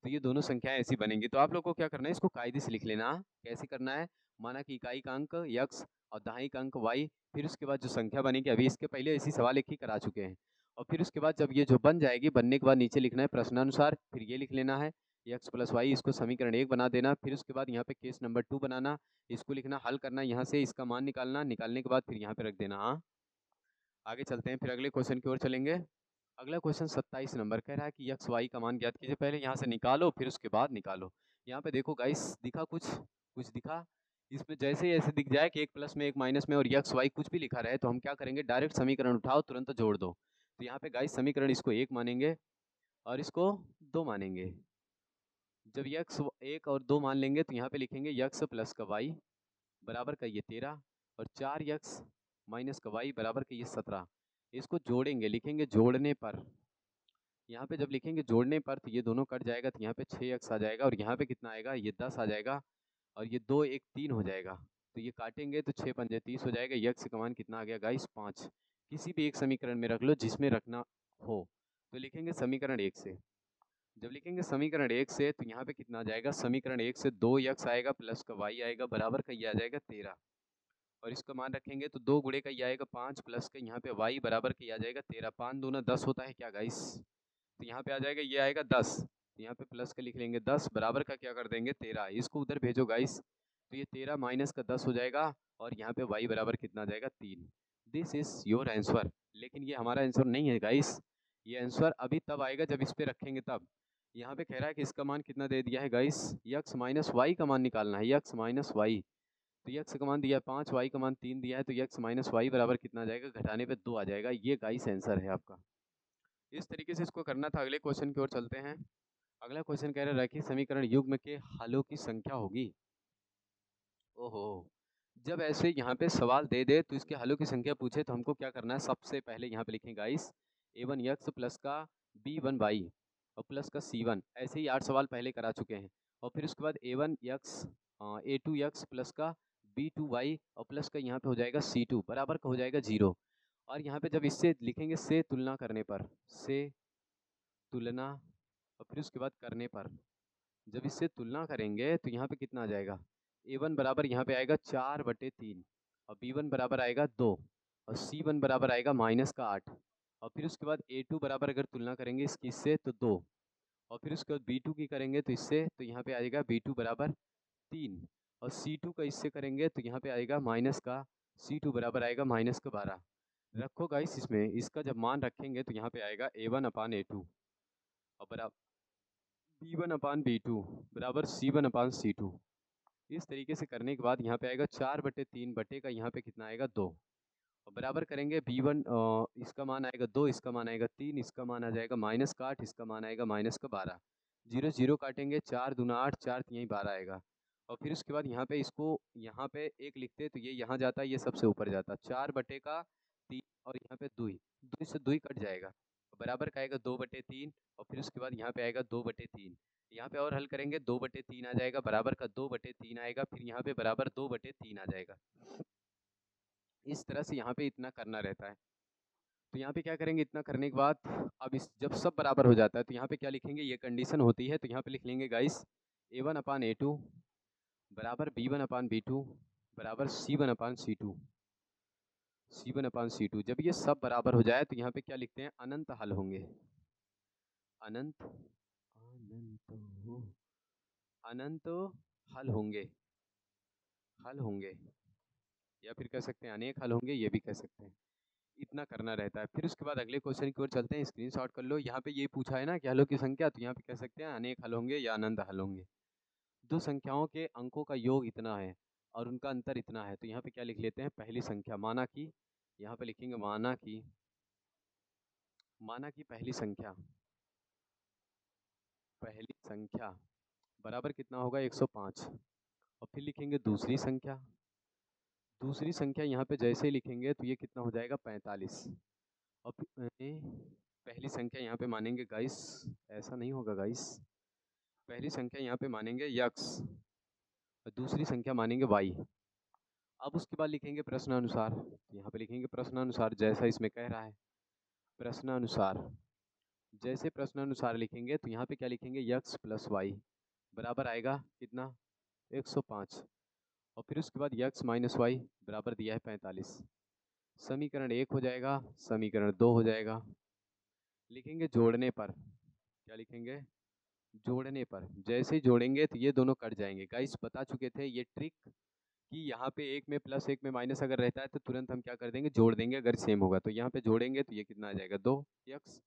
तो ये दोनों संख्याएं ऐसी बनेंगी। तो आप लोग को क्या करना है, इसको कायदे से लिख लेना। कैसे करना है, माना कि इकाई का अंक यक्स और दहाई का अंक वाई, फिर उसके बाद जो संख्या बनेगी, अभी इसके पहले ऐसी सवाल एक ही करा चुके हैं, और फिर उसके बाद जब ये जो बन जाएगी, बनने के बाद नीचे लिखना है प्रश्नानुसार, फिर ये लिख लेना है यक्स प्लस वाई, इसको समीकरण 1 बना देना, फिर उसके बाद यहाँ पे केस नंबर 2 बनाना, इसको लिखना, हल करना, यहाँ से इसका मान निकालना, निकालने के बाद फिर यहाँ पे रख देना। हाँ, आगे चलते हैं, फिर अगले क्वेश्चन की ओर चलेंगे। अगला क्वेश्चन 27 नंबर कह रहा है कि यक्स वाई का मान ज्ञात कीजिए। पहले यहाँ से निकालो फिर उसके बाद निकालो। यहाँ पे देखो गाइस, दिखा कुछ कुछ दिखा। इसमें जैसे ही ऐसे दिख जाए कि एक प्लस में एक माइनस में और यक्स वाई कुछ भी लिखा रहे तो हम क्या करेंगे, डायरेक्ट समीकरण उठाओ तुरंत जोड़ दो। तो यहाँ पे गाइस समीकरण इसको 1 मानेंगे और इसको 2 मानेंगे। जब यक्स 1 और 2 मान लेंगे तो यहाँ पे लिखेंगे यक्स प्लस का वाई बराबर का ये 13 और 4 यक्स माइनस का वाई बराबर का ये 17। इसको जोड़ेंगे, लिखेंगे जोड़ने पर। यहाँ पे जब लिखेंगे जोड़ने पर तो ये दोनों कट जाएगा तो यहाँ पे 6x आ जाएगा और यहाँ पे कितना आएगा, ये 10 आ जाएगा और ये 2 1 3 हो जाएगा। तो ये काटेंगे तो 6 पंजे 30 हो जाएगा। यक्स का मान कितना आ गया गाइस, 5। किसी भी एक समीकरण में रख लो जिसमें रखना हो। तो लिखेंगे समीकरण 1 से। जब लिखेंगे समीकरण 1 से तो यहाँ पे कितना आ जाएगा, समीकरण 1 से 2x आएगा प्लस का y आएगा बराबर का ये आ जाएगा 13 और इसका मान रखेंगे तो 2 गुणे का ये आएगा 5 प्लस का यहाँ पे y बराबर का ये आ जाएगा 13। 5 दूना 10 होता है क्या गाइस, तो यहाँ पे आ जाएगा ये आएगा 10। तो यहाँ पे प्लस का लिख लेंगे 10 बराबर का क्या कर देंगे 13। इसको उधर भेजो गाइस तो ये 13 माइनस का 10 हो जाएगा और यहाँ पे y बराबर कितना आ जाएगा 3। This is your answer. लेकिन ये हमारा आंसर नहीं है गाइस, ये आंसर अभी तब आएगा जब इस पे रखेंगे तब। यहाँ पे कह रहा है कि इसका मान कितना दे दिया है गाइस, यक्स माइनस वाई का मान निकालना है, यक्स माइनस वाई। तो यक्स का मान दिया है 5, वाई का मान 3 दिया है तो यक्स माइनस वाई बराबर कितना आ जाएगा, घटाने पे 2 आ जाएगा। ये गाइस आंसर है आपका। इस तरीके से इसको करना था। अगले क्वेश्चन की ओर चलते हैं। अगला क्वेश्चन कह रहा है कि समीकरण युग्म के हलों की संख्या होगी। ओहो, जब ऐसे यहाँ पे सवाल दे दे तो इसके हलों की संख्या पूछे तो हमको क्या करना है, सबसे पहले यहाँ पे लिखेंगे गाइस a1 यक्स प्लस का b1 वाई और प्लस का c1। ऐसे ही 8 सवाल पहले करा चुके हैं। और फिर उसके बाद a1 x a2 x plus का b2 वाई और प्लस का यहाँ पे हो जाएगा c2 बराबर का हो जाएगा 0। और यहाँ पे जब इससे लिखेंगे से तुलना करने पर, से तुलना और फिर उसके बाद करने पर, जब इससे तुलना करेंगे तो यहाँ पे कितना आ जाएगा, a1 बराबर यहाँ पे आएगा 4/3 और b1 बराबर आएगा 2 और c1 बराबर आएगा -8। और फिर उसके बाद a2 बराबर अगर तुलना करेंगे इसकी इससे तो 2 और फिर उसके बाद b2 की करेंगे तो इससे तो यहाँ पे आएगा b2 बराबर 3 और c2 का इससे करेंगे तो यहाँ पे आएगा माइनस का c2 बराबर आएगा -12। रखो गाइस, इसमें इसका जब मान रखेंगे तो यहाँ पे आएगा a1/a2 और बराबर b1/b2 बराबर c1/c2। इस तरीके से करने के बाद यहाँ पे आएगा 4/3 बटे का यहाँ पे कितना आएगा 2 और बराबर करेंगे b1 इसका मान आएगा 2, इसका मान आएगा 3, इसका मान आ जाएगा -8, इसका मान आएगा -12। 0 0 काटेंगे, 4 दूना 8, 4 तिहाई 12 आएगा। और फिर उसके बाद यहाँ पे इसको यहाँ पे 1 लिखते तो ये यहाँ जाता है, ये सबसे ऊपर जाता 4/3 और यहाँ पे 2 2 से 2 कट जाएगा बराबर का आएगा 2/3 और फिर उसके बाद यहाँ पे आएगा 2/3। यहाँ पे और हल करेंगे 2/3 आ जाएगा बराबर का 2/3 आएगा, फिर यहाँ पे बराबर 2/3 आ जाएगा। इस तरह से यहाँ पे इतना करना रहता है। तो यहाँ पे क्या करेंगे, इतना करने के बाद अब इस जब सब बराबर हो जाता है तो यहाँ पे क्या लिखेंगे, ये कंडीशन होती है तो यहाँ पे लिख लेंगे गाइस a1/a2 बराबर b1/b2 बराबर c1/c2 c1/c2। जब ये सब बराबर हो जाए तो यहाँ पे क्या लिखते हैं, अनंत हल होंगे। अनंत अनंत अनंत हल होंगे, हल होंगे या फिर कह सकते हैं अनेक हल होंगे, ये भी कह सकते हैं। इतना करना रहता है। फिर उसके बाद अगले क्वेश्चन की ओर चलते हैं। स्क्रीनशॉट कर लो। यहाँ पे ये पूछा है ना कि हलों की संख्या, तो यहाँ पे कह सकते हैं अनेक हल होंगे या अनंत हल होंगे। दो संख्याओं के अंकों का योग इतना है और उनका अंतर इतना है तो यहाँ पे क्या लिख लेते हैं, पहली संख्या माना कि, यहाँ पे लिखेंगे माना कि पहली संख्या बराबर कितना होगा 105। और फिर लिखेंगे दूसरी संख्या यहाँ पे जैसे ही लिखेंगे तो ये कितना हो जाएगा 45। और पहली संख्या यहाँ पे मानेंगे गाइस, ऐसा नहीं होगा गाइस, पहली संख्या यहाँ पे मानेंगे यक्स और दूसरी संख्या मानेंगे वाई। अब उसके बाद लिखेंगे प्रश्नानुसार, यहाँ पे लिखेंगे प्रश्नानुसार जैसा इसमें कह रहा है। प्रश्नानुसार जैसे प्रश्नानुसार लिखेंगे तो यहाँ पे क्या लिखेंगे, यक्स प्लस वाई बराबर आएगा कितना 105 और फिर उसके बाद यक्स माइनस वाई बराबर दिया है 45। समीकरण 1 हो जाएगा, समीकरण 2 हो जाएगा। लिखेंगे जोड़ने पर, क्या लिखेंगे, जोड़ने पर। जैसे ही जोड़ेंगे तो ये दोनों कट जाएंगे। गाइस बता चुके थे ये ट्रिक कि यहाँ पे एक में प्लस एक में माइनस अगर रहता है तो तुरंत हम क्या कर देंगे, जोड़ देंगे अगर सेम होगा। तो यहाँ पे जोड़ेंगे तो ये कितना आ जाएगा 2 यक्स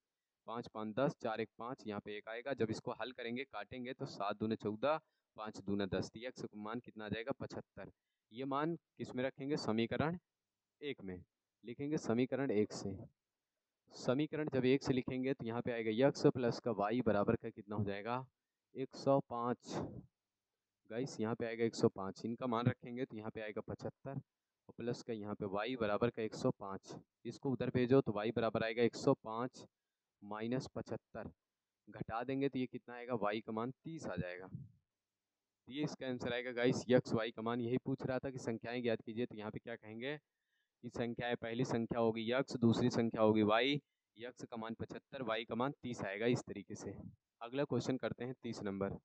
5 5 10, 4 1 5, यहाँ पे 1 आएगा। जब इसको हल करेंगे, काटेंगे तो 7 दूने 14, 5 दूना 10, तो x का मान कितना आ जाएगा 75। ये मान किस में रखेंगे, समीकरण 1 में। लिखेंगे समीकरण 1 से। समीकरण जब 1 से लिखेंगे तो यहाँ पे आएगा x प्लस का y बराबर का कितना हो जाएगा 105। गाइस यहाँ पे आएगा 105, इनका मान रखेंगे तो यहाँ पे आएगा 75 और प्लस का यहाँ पे y बराबर का 105। इसको उधर भेजो तो y बराबर आएगा 105 माइनस 75, घटा देंगे तो ये कितना आएगा, y का मान 30 आ जाएगा। तो ये इसका आंसर आएगा गाइस, x y का मान। यही पूछ रहा था कि संख्याएं ज्ञात कीजिए, तो यहाँ पे क्या कहेंगे कि संख्याएं, पहली संख्या होगी x, दूसरी संख्या होगी y, x का मान 75, y का मान 30 आएगा इस तरीके से। अगला क्वेश्चन करते हैं 30 नंबर।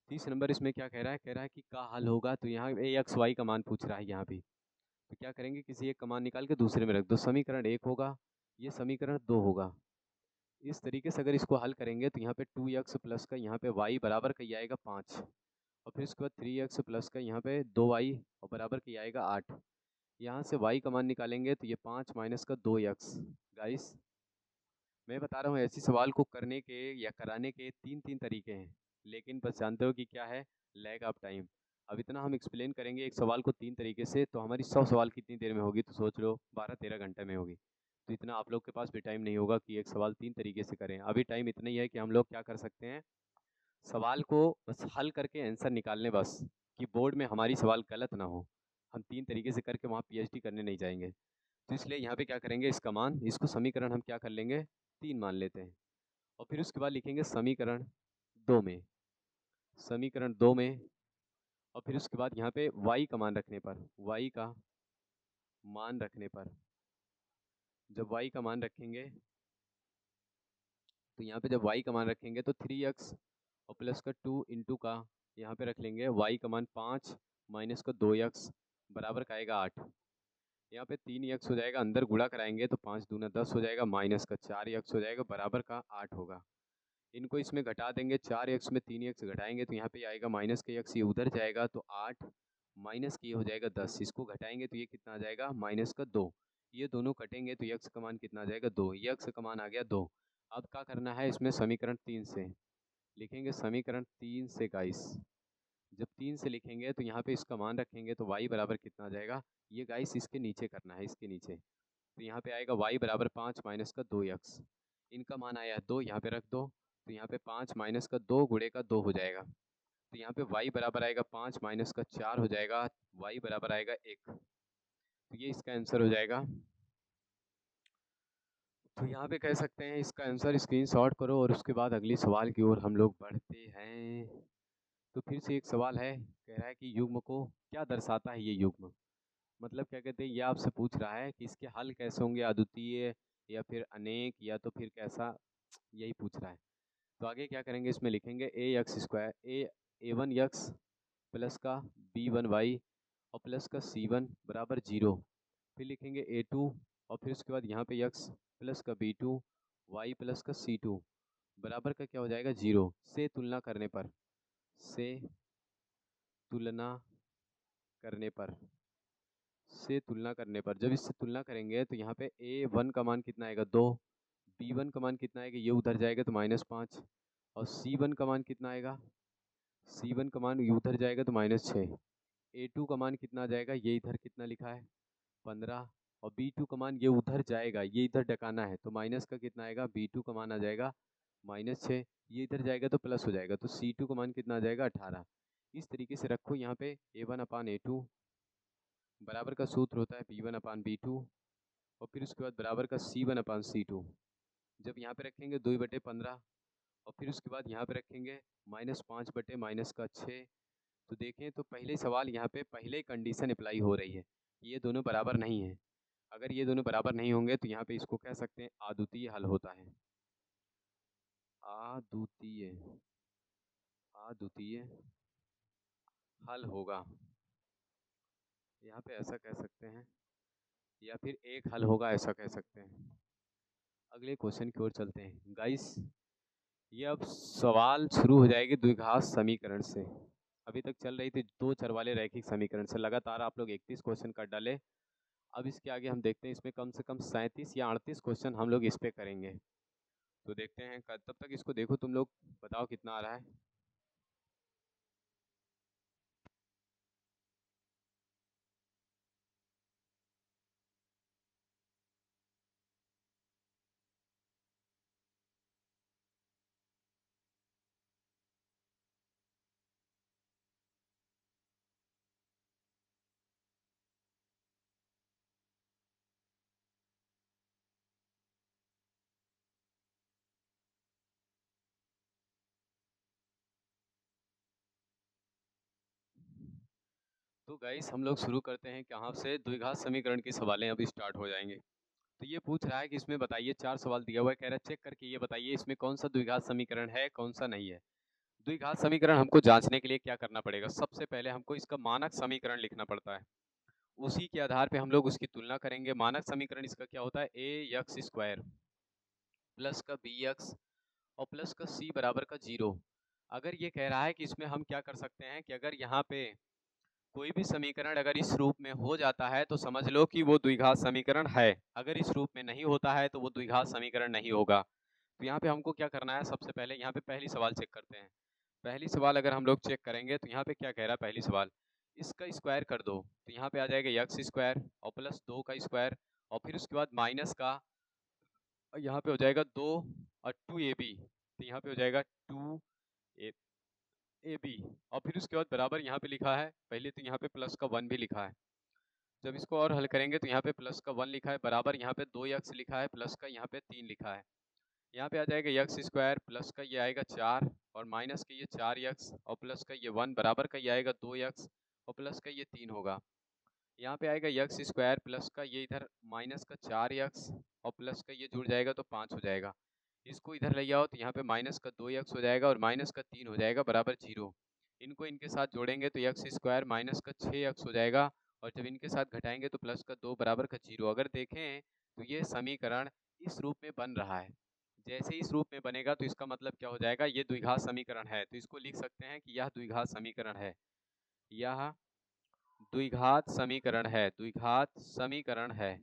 30 नंबर इसमें क्या कह रहा है कि का हल होगा, तो यहाँ x y का मान पूछ रहा है यहाँ भी। तो क्या करेंगे, किसी एक का मान निकाल के दूसरे में रख दो, समीकरण 1 होगा, ये समीकरण 2 होगा। इस तरीके से अगर इसको हल करेंगे तो यहाँ पे 2x प्लस का यहाँ पे y बराबर का ये आएगा 5, और फिर उसके बाद 3x प्लस का यहाँ पे 2y और बराबर का ये आएगा 8। यहाँ से y का मान निकालेंगे तो ये 5 माइनस का 2x। गाइस मैं बता रहा हूँ, ऐसी सवाल को करने के या कराने के 3 तरीके हैं, लेकिन बस जानते हो कि क्या है, लैग ऑफ टाइम। अब इतना हम एक्सप्लेन करेंगे एक सवाल को 3 तरीके से, तो हमारी 100 सवाल कितनी देर में होगी, तो सोच लो 12-13 घंटे में होगी। तो इतना आप लोग के पास भी टाइम नहीं होगा कि एक सवाल 3 तरीके से करें। अभी टाइम इतना ही है कि हम लोग क्या कर सकते हैं, सवाल को बस हल करके आंसर निकालने, बस कि बोर्ड में हमारी सवाल गलत ना हो। हम 3 तरीके से करके वहाँ PhD करने नहीं जाएंगे। तो इसलिए यहाँ पे क्या करेंगे, इसका मान, इसको समीकरण हम क्या कर लेंगे, 3 मान लेते हैं। और फिर उसके बाद लिखेंगे समीकरण 2 में, समीकरण 2 में। और फिर उसके बाद यहाँ पे y का मान रखने पर, y का मान रखने पर, जब y का मान रखेंगे तो यहाँ पे जब y का मान रखेंगे तो 3x और प्लस का 2 इंटू का यहाँ पे रख लेंगे y का मान 5 माइनस का 2x बराबर का आएगा 8। यहाँ पे 3x हो जाएगा, अंदर गुणा कराएंगे तो 5 दूना 10 हो जाएगा, माइनस का 4x हो जाएगा बराबर का 8 होगा। इनको इसमें घटा देंगे, 4x में 3x घटाएंगे तो यहाँ पे आएगा माइनस का x, ये उधर जाएगा तो 8 माइनस की हो जाएगा 10, इसको घटाएंगे तो ये कितना आ जाएगा माइनस का 2। ये दोनों कटेंगे तो x का मान कितना आ जाएगा 2, ये x का मान आ गया 2। अब क्या करना है, इसमें समीकरण 3 से लिखेंगे, समीकरण 3 से गाइस जब 3 से लिखेंगे तो यहाँ पे इसका मान रखेंगे तो y बराबर कितना आ जाएगा, ये गाइस इसके नीचे करना है, इसके नीचे। तो यहाँ पे आएगा y बराबर 5 माइनस का 2x, इनका मान आया 2, यहाँ पे रख दो, तो यहाँ पे 5 माइनस का 2 गुणे का 2 हो जाएगा। तो यहाँ पे y बराबर आएगा 5 माइनस का 4 हो जाएगा, y बराबर आएगा 1। तो ये इसका आंसर हो जाएगा। तो यहाँ पे कह सकते हैं इसका आंसर स्क्रीनशॉट करो और उसके बाद अगली सवाल की ओर हम लोग बढ़ते हैं। तो फिर से एक सवाल है, कह रहा है कि युग्म को क्या दर्शाता है, ये युग्म मतलब क्या कहते हैं, ये आपसे पूछ रहा है कि इसके हल कैसे होंगे, अद्वितीय या फिर अनेक या तो फिर कैसा, यही पूछ रहा है। तो आगे क्या करेंगे, इसमें लिखेंगे ax² a1x प्लस का b1y और प्लस का c1 बराबर 0। फिर लिखेंगे a2 और फिर उसके बाद यहाँ पे x प्लस का b2 y प्लस का c2 बराबर का क्या हो जाएगा 0, से तुलना करने पर, से तुलना करने पर, से तुलना करने पर, जब इससे तुलना करेंगे तो यहाँ पे a1 का मान कितना आएगा 2, b1 का मान कितना आएगा, ये उधर जाएगा तो -5, और c1 का मान कितना आएगा, c1 का मान ये उधर जाएगा तो -6, a2 का मान कितना आ जाएगा, ये इधर कितना लिखा है 15, और b2 का मान ये उधर जाएगा, ये इधर डकाना है तो माइनस का कितना आएगा, b2 का मान आ जाएगा -6, ये इधर जाएगा तो प्लस हो जाएगा, तो c2 का मान कितना आ जाएगा 18। इस तरीके से रखो, यहाँ पे a1/a2 बराबर का सूत्र होता है b1/b2 और फिर उसके बाद बराबर का c1/c2। जब यहाँ पे रखेंगे 2/15 और फिर उसके बाद यहाँ पे रखेंगे -5/-6। तो देखें तो पहले सवाल यहाँ पे पहले कंडीशन अप्लाई हो रही है, ये दोनों बराबर नहीं है। अगर ये दोनों बराबर नहीं होंगे तो यहाँ पे इसको कह सकते हैं अद्वितीय हल होता है, अद्वितीय, अद्वितीय हल होगा, यहाँ पे ऐसा कह सकते हैं, या फिर एक हल होगा ऐसा कह सकते हैं। अगले क्वेश्चन की ओर चलते हैं गाइस। ये अब सवाल शुरू हो जाएगी द्विघात समीकरण से। अभी तक चल रही थी दो चर वाले रैखिक समीकरण से, लगातार आप लोग 31 क्वेश्चन कर डाले। अब इसके आगे हम देखते हैं, इसमें कम से कम 37 या 38 क्वेश्चन हम लोग इस पे करेंगे। तो देखते हैं, तब तक इसको देखो तुम लोग, बताओ कितना आ रहा है। तो गाइस हम लोग शुरू करते हैं कहाँ से, द्विघात समीकरण के सवालें अब स्टार्ट हो जाएंगे। तो ये पूछ रहा है कि इसमें बताइए, 4 सवाल दिया हुआ है, कह रहा है चेक करके ये बताइए इसमें कौन सा द्विघात समीकरण है, कौन सा नहीं है। द्विघात समीकरण हमको जांचने के लिए क्या करना पड़ेगा, सबसे पहले हमको इसका मानक समीकरण लिखना पड़ता है। उसी के आधार पे हम लोग उसकी तुलना करेंगे। मानक समीकरण इसका क्या होता है, ए एक्स स्क्वायर प्लस का बी एक्स और प्लस का सी बराबर का 0। अगर ये कह रहा है कि इसमें हम क्या कर सकते हैं कि अगर यहाँ पे कोई भी समीकरण अगर इस रूप में हो जाता है तो समझ लो कि वो द्विघात समीकरण है, अगर इस रूप में नहीं होता है तो वो द्विघात समीकरण नहीं होगा। तो यहाँ पे हमको क्या करना है, सबसे पहले यहाँ पे पहली सवाल चेक करते हैं। पहली सवाल अगर हम लोग चेक करेंगे तो यहाँ पे क्या कह रहा है, पहली सवाल इसका स्क्वायर कर दो, तो यहाँ पे आ जाएगा एक्स स्क्वायर और प्लस 2 का स्क्वायर और फिर उसके बाद माइनस का, यहाँ पे हो जाएगा 2 और 2ab, तो यहाँ पे हो जाएगा 2ab और फिर उसके बाद बराबर यहाँ पे लिखा है, पहले तो यहाँ पे प्लस का 1 भी लिखा है। जब इसको और हल करेंगे तो यहाँ पे प्लस का 1 लिखा है, बराबर यहाँ पे 2x लिखा है, प्लस का यहाँ पे 3 लिखा है। यहाँ पे आ जाएगा एक्स स्क्वायर प्लस का ये आएगा 4 और माइनस का ये 4x और प्लस का ये 1 बराबर का ये आएगा 2x और प्लस का ये 3 होगा। यहाँ पे आएगा एक्स स्क्वायर प्लस का ये इधर माइनस का 4x और प्लस का ये जुड़ जाएगा तो 5 हो जाएगा। इसको इधर ले आओ तो यहाँ पे माइनस का 2x हो जाएगा और माइनस का 3 हो जाएगा बराबर 0। इनको इनके साथ जोड़ेंगे तो एक्स स्क्वायर माइनस का 6x हो जाएगा और जब इनके साथ घटाएंगे तो प्लस का 2 बराबर का 0। अगर देखें तो ये समीकरण इस रूप में बन रहा है। जैसे ही इस रूप में बनेगा तो इसका मतलब क्या हो जाएगा, ये द्विघात समीकरण है। तो इसको लिख सकते हैं कि यह द्विघात समीकरण है, यह द्विघात समीकरण है, द्विघात समीकरण है,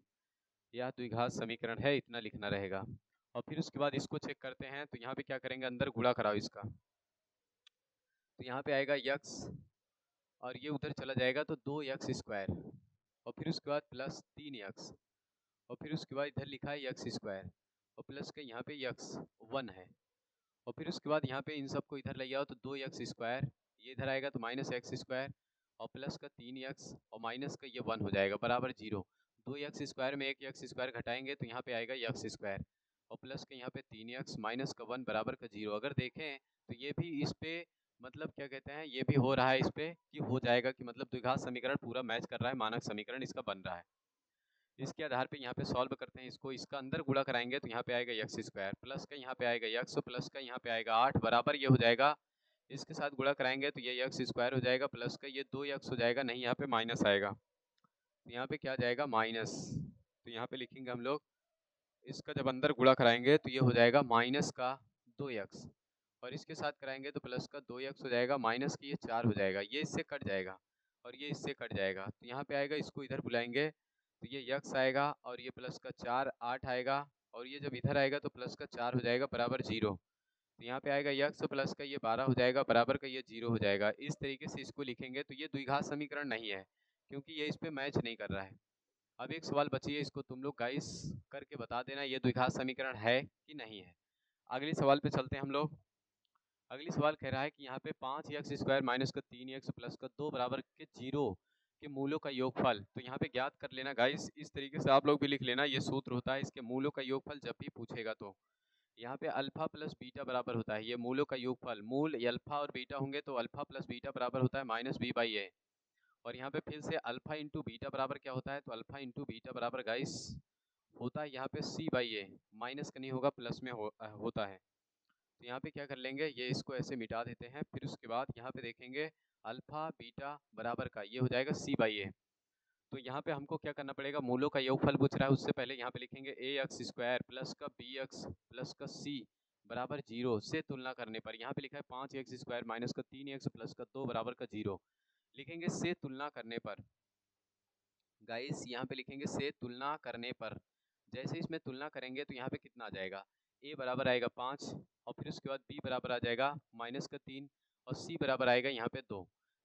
यह द्विघात समीकरण है, इतना लिखना रहेगा। और फिर उसके बाद इसको चेक करते हैं तो यहाँ पे क्या करेंगे, अंदर गुणा कराओ इसका, तो यहाँ पे आएगा x और ये उधर चला जाएगा तो 2x स्क्वायर और फिर उसके बाद प्लस 3x और फिर उसके बाद इधर लिखा है एक्स स्क्वायर और प्लस का यहाँ पे x 1 है और फिर उसके बाद यहाँ पे इन सबको इधर ले आओ तो 2x स्क्वायर, ये इधर आएगा तो माइनस एक्स स्क्वायर और प्लस का 3x और माइनस का ये 1 हो जाएगा बराबर 0। 2x स्क्वायर में एक एक्स स्क्वायर घटाएंगे तो यहाँ पे आएगा एक्स स्क्वायर और प्लस के यहाँ पे 3x माइनस का 1 बराबर का 0। अगर देखें तो ये भी इस पे मतलब क्या कहते हैं, ये भी हो रहा है इस पे कि हो जाएगा कि मतलब द्विघात समीकरण पूरा मैच कर रहा है, मानक समीकरण इसका बन रहा है। इसके आधार पे यहाँ पे सॉल्व करते हैं इसको, इसका अंदर गुणा कराएंगे तो यहाँ पे आएगा एक्स स्क्वायर प्लस का यहाँ पे आएगा एक्स प्लस का यहाँ पे आएगा 8 बराबर ये हो जाएगा, इसके साथ गुणा कराएंगे तो ये एक्स स्क्वायर हो जाएगा प्लस का ये 2x हो जाएगा, नहीं यहाँ पे माइनस आएगा तो यहाँ पे क्या जाएगा माइनस, तो यहाँ पे लिखेंगे हम लोग, इसका जब अंदर गुणा कराएंगे तो ये हो जाएगा माइनस का 2x और इसके साथ कराएंगे तो प्लस का 2x हो जाएगा, माइनस की ये 4 हो जाएगा, ये इससे कट जाएगा और ये इससे कट जाएगा तो यहाँ पे आएगा, इसको इधर बुलाएंगे तो ये x आएगा और ये प्लस का 4 8 आएगा और ये जब इधर आएगा तो प्लस का 4 हो जाएगा बराबर 0। तो यहाँ पे आएगा x प्लस का ये 12 हो जाएगा बराबर का ये 0 हो जाएगा। इस तरीके से इसको लिखेंगे तो ये द्विघात समीकरण नहीं है क्योंकि ये इस पे मैच नहीं कर रहा है। अब एक सवाल बची है, इसको तुम लोग गाइस करके बता देना ये द्विघात समीकरण है कि नहीं है। अगले सवाल पे चलते हैं हम लोग। अगली सवाल कह रहा है कि यहाँ पे 5x स्क्वायर माइनस का 3x प्लस का 2 बराबर के 0 के मूलों का योगफल, तो यहाँ पे ज्ञात कर लेना गाइस, इस तरीके से आप लोग भी लिख लेना, ये सूत्र होता है इसके मूलों का योगफल जब भी पूछेगा तो यहाँ पे अल्फा प्लस बीटा बराबर होता है, ये मूलों का योगफल, मूल अल्फा और बीटा होंगे तो अल्फा प्लस बीटा बराबर होता है माइनस बी बाई ए और यहाँ पे फिर से अल्फा इंटू बीटा बराबर क्या होता है, तो अल्फा इंटू बीटा बराबर गाइस होता है यहाँ पे सी बाई ए, माइनस का नहीं होगा प्लस में होता है। तो यहाँ पे क्या कर लेंगे, ये इसको ऐसे मिटा देते हैं, फिर उसके बाद यहाँ पे देखेंगे अल्फा बीटा बराबर का ये हो जाएगा सी बाई ए। तो यहाँ पे हमको क्या करना पड़ेगा, मूलों का योगफल पूछ रहा है, उससे पहले यहाँ पे लिखेंगे ए एक्स स्क्वायर प्लस का बी एक्स प्लस का सी बराबर 0 से तुलना करने पर, यहाँ पे लिखा है 5x स्क्वायर माइनस का 3x प्लस का 2 बराबर का 0, लिखेंगे से तुलना करने पर गाइस, यहाँ पे लिखेंगे से तुलना करने पर, जैसे इसमें तुलना करेंगे तो यहाँ पे कितना आ जाएगा, a बराबर आएगा 5 और फिर उसके बाद b बराबर आ जाएगा -3 और c बराबर आएगा यहाँ पे 2।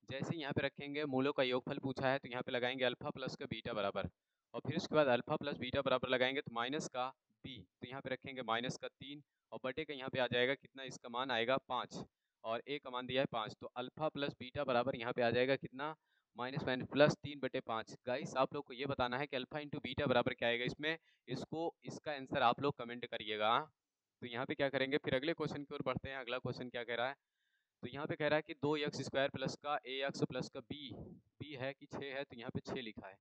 जैसे यहाँ पे रखेंगे मूलों का योगफल पूछा है तो यहाँ पे लगाएंगे अल्फा प्लस का बीटा बराबर और फिर उसके बाद अल्फा प्लस बीटा बराबर लगाएंगे तो माइनस का b तो यहाँ पे रखेंगे -3 और बटे का यहाँ पे आ जाएगा कितना, इसका मान आएगा 5 और a का मान दिया है 5 तो अल्फा प्लस बीटा बराबर यहाँ पे आ जाएगा कितना, -3/5। गाइस आप लोग को ये बताना है कि अल्फा इंटू बीटा बराबर क्या आएगा इसमें, इसका आंसर आप लोग कमेंट करिएगा। तो यहाँ पे क्या करेंगे, फिर अगले क्वेश्चन की ओर बढ़ते हैं। अगला क्वेश्चन क्या कह रहा है, तो यहाँ पे कह रहा है कि 2x² प्लस का ax प्लस का b है कि 6 है, तो यहाँ पे 6 लिखा है,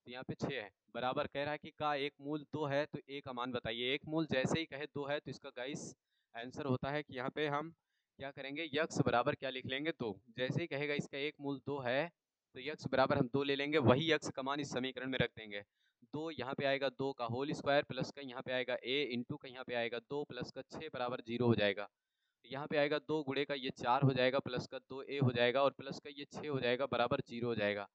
तो यहाँ पे 6 है, बराबर कह रहा है कि का एक मूल 2 है, तो a का मान बताइए। एक मूल जैसे ही कहे 2 है तो इसका गाइस आंसर होता है कि यहाँ पे हम क्या करेंगे, यक्स बराबर क्या लिख लेंगे 2। जैसे ही कहेगा इसका एक मूल 2 है तो यक्स बराबर हम 2 ले लेंगे, वही यक्स का मान इस समीकरण में रख देंगे। 2 यहाँ पे आएगा 2 का होल स्क्वायर प्लस का यहाँ पे आएगा a इंटू का यहाँ पे आएगा 2 प्लस का 6 बराबर 0 हो जाएगा। यहाँ पे आएगा 2 गुणे का ये 4 हो जाएगा प्लस का 2a हो जाएगा और प्लस का ये 6 हो जाएगा बराबर 0 हो जाएगा।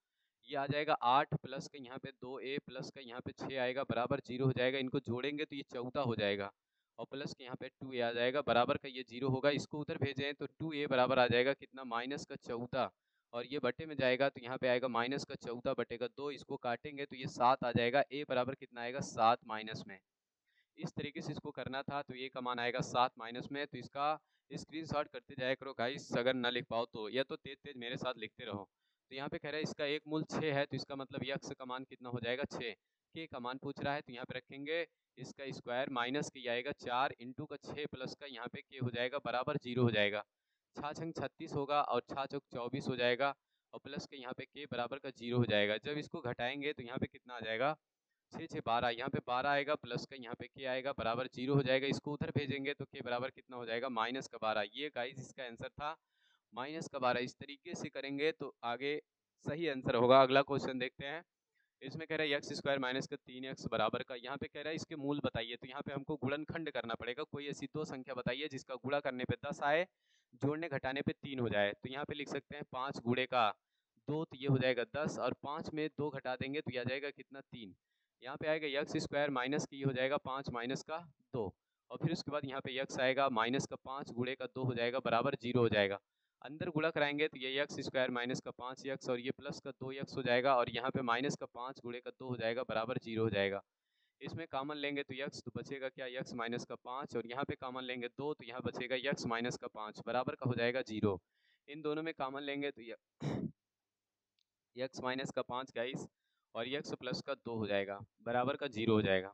ये आ जाएगा 8 प्लस का यहाँ पे 2a प्लस का यहाँ पे 6 आएगा बराबर 0 हो जाएगा। इनको जोड़ेंगे तो ये 14 हो जाएगा और प्लस के यहाँ पे 2a आ जाएगा बराबर का ये 0 होगा। इसको उधर भेजें तो 2a बराबर आ जाएगा कितना, -14 और ये बटे में जाएगा तो यहाँ पे आएगा -14 बटे का 2। इसको काटेंगे तो ये 7 आ जाएगा। a बराबर कितना आएगा, 7 माइनस में। इस तरीके से इसको करना था, तो ये का मान आएगा 7 माइनस में। तो इसका स्क्रीनशॉट करते जाया करो गाइस, अगर ना लिख पाओ तो, या तो तेज तेज मेरे साथ लिखते रहो। तो यहाँ पे कह रहा है इसका एक मूल 6 है, तो इसका मतलब यक्स का मान कितना हो जाएगा, 6। के का मान पूछ रहा है तो यहाँ पे रखेंगे इसका स्क्वायर माइनस के आएगा 4 इंटू का 6 प्लस का यहाँ पे के हो जाएगा बराबर 0 हो जाएगा। 6 छंग 36 होगा और 6 चौक 24 हो जाएगा और प्लस के यहाँ पे के बराबर का 0 हो जाएगा। जब इसको घटाएंगे तो यहाँ पे कितना आ जाएगा, 6 6 12, यहाँ पे 12 आएगा प्लस का यहाँ पे के आएगा बराबर 0 हो जाएगा। इसको उधर भेजेंगे तो के बराबर कितना हो जाएगा, -12। ये गाइस इसका आंसर था -12। इस तरीके से करेंगे तो आगे सही आंसर होगा। अगला क्वेश्चन देखते हैं। इसमें कह रहा है x² माइनस का 3x बराबर का, यहाँ पे कह रहा है इसके मूल बताइए। तो यहाँ पे हमको गुणनखंड करना पड़ेगा। कोई ऐसी दो संख्या बताइए जिसका गुणा करने पे 10 आए, जोड़ने घटाने पे 3 हो जाए। तो यहाँ पे लिख सकते हैं 5 गुणे का 2, तो ये हो जाएगा 10 और 5 में 2 घटा देंगे तो ये आ जाएगा कितना, 3। यहाँ पे आएगा x² माइनस की हो जाएगा 5 माइनस का 2 और फिर उसके बाद यहाँ पे x आएगा माइनस का 5 गुणे का 2 हो जाएगा बराबर 0 हो जाएगा। अंदर गुणा कराएंगे तो ये x² माइनस का 5x और ये प्लस का 2x हो जाएगा और यहाँ पे माइनस का 5 गुणे का 2 हो जाएगा बराबर 0 हो जाएगा। इसमें कॉमन लेंगे तो x तो बचेगा क्या, x माइनस का 5 और यहाँ पे कॉमन लेंगे 2 तो यहाँ बचेगा x माइनस का 5 बराबर का हो जाएगा 0। इन दोनों में कॉमन लेंगे तो x माइनस का 5 गाइस और x प्लस का 2 हो जाएगा बराबर का 0 हो जाएगा।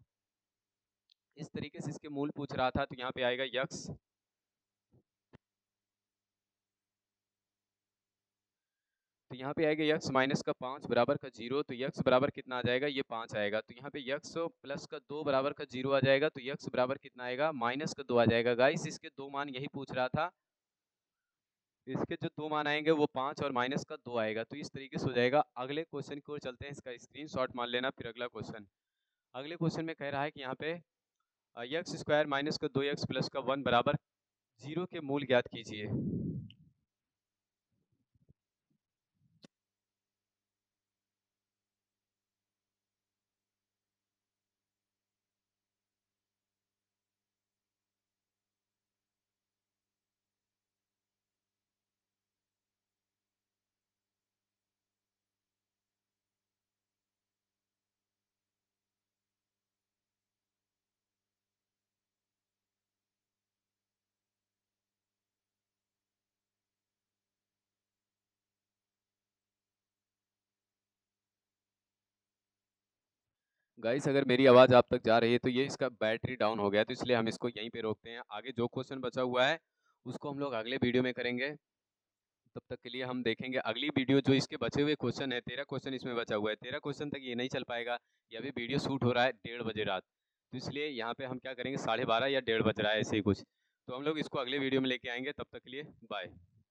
इस तरीके से इसके मूल पूछ रहा था तो यहाँ पे आएगा x, तो यहाँ पे आएगा x माइनस का 5 बराबर का 0, तो x बराबर कितना आ जाएगा, ये 5 आएगा। तो यहाँ पे x प्लस का 2 बराबर का 0 आ जाएगा, तो x बराबर कितना आएगा, माइनस का 2 आ जाएगा। गाइस इसके दो मान यही पूछ रहा था, इसके जो दो मान आएंगे वो 5 और माइनस का 2 आएगा। तो इस तरीके से हो जाएगा। अगले क्वेश्चन की ओर चलते हैं, इसका स्क्रीनशॉट मान लेना। फिर अगला क्वेश्चन, अगले क्वेश्चन में कह रहा है कि यहाँ पे x² माइनस का 2x प्लस का 1 बराबर 0 के मूल ज्ञात कीजिए। गाइस अगर मेरी आवाज़ आप तक जा रही है तो ये इसका बैटरी डाउन हो गया, तो इसलिए हम इसको यहीं पे रोकते हैं। आगे जो क्वेश्चन बचा हुआ है उसको हम लोग अगले वीडियो में करेंगे। तब तक के लिए हम देखेंगे अगली वीडियो। जो इसके बचे हुए क्वेश्चन है, 13 क्वेश्चन इसमें बचा हुआ है, 13 क्वेश्चन तक ये नहीं चल पाएगा। ये अभी वीडियो शूट हो रहा है 1:30 बजे रात, तो इसलिए यहाँ पे हम क्या करेंगे, 12:30 या 1:30 बज रहा है ऐसे ही कुछ, तो हम लोग इसको अगले वीडियो में लेके आएंगे। तब तक के लिए बाय।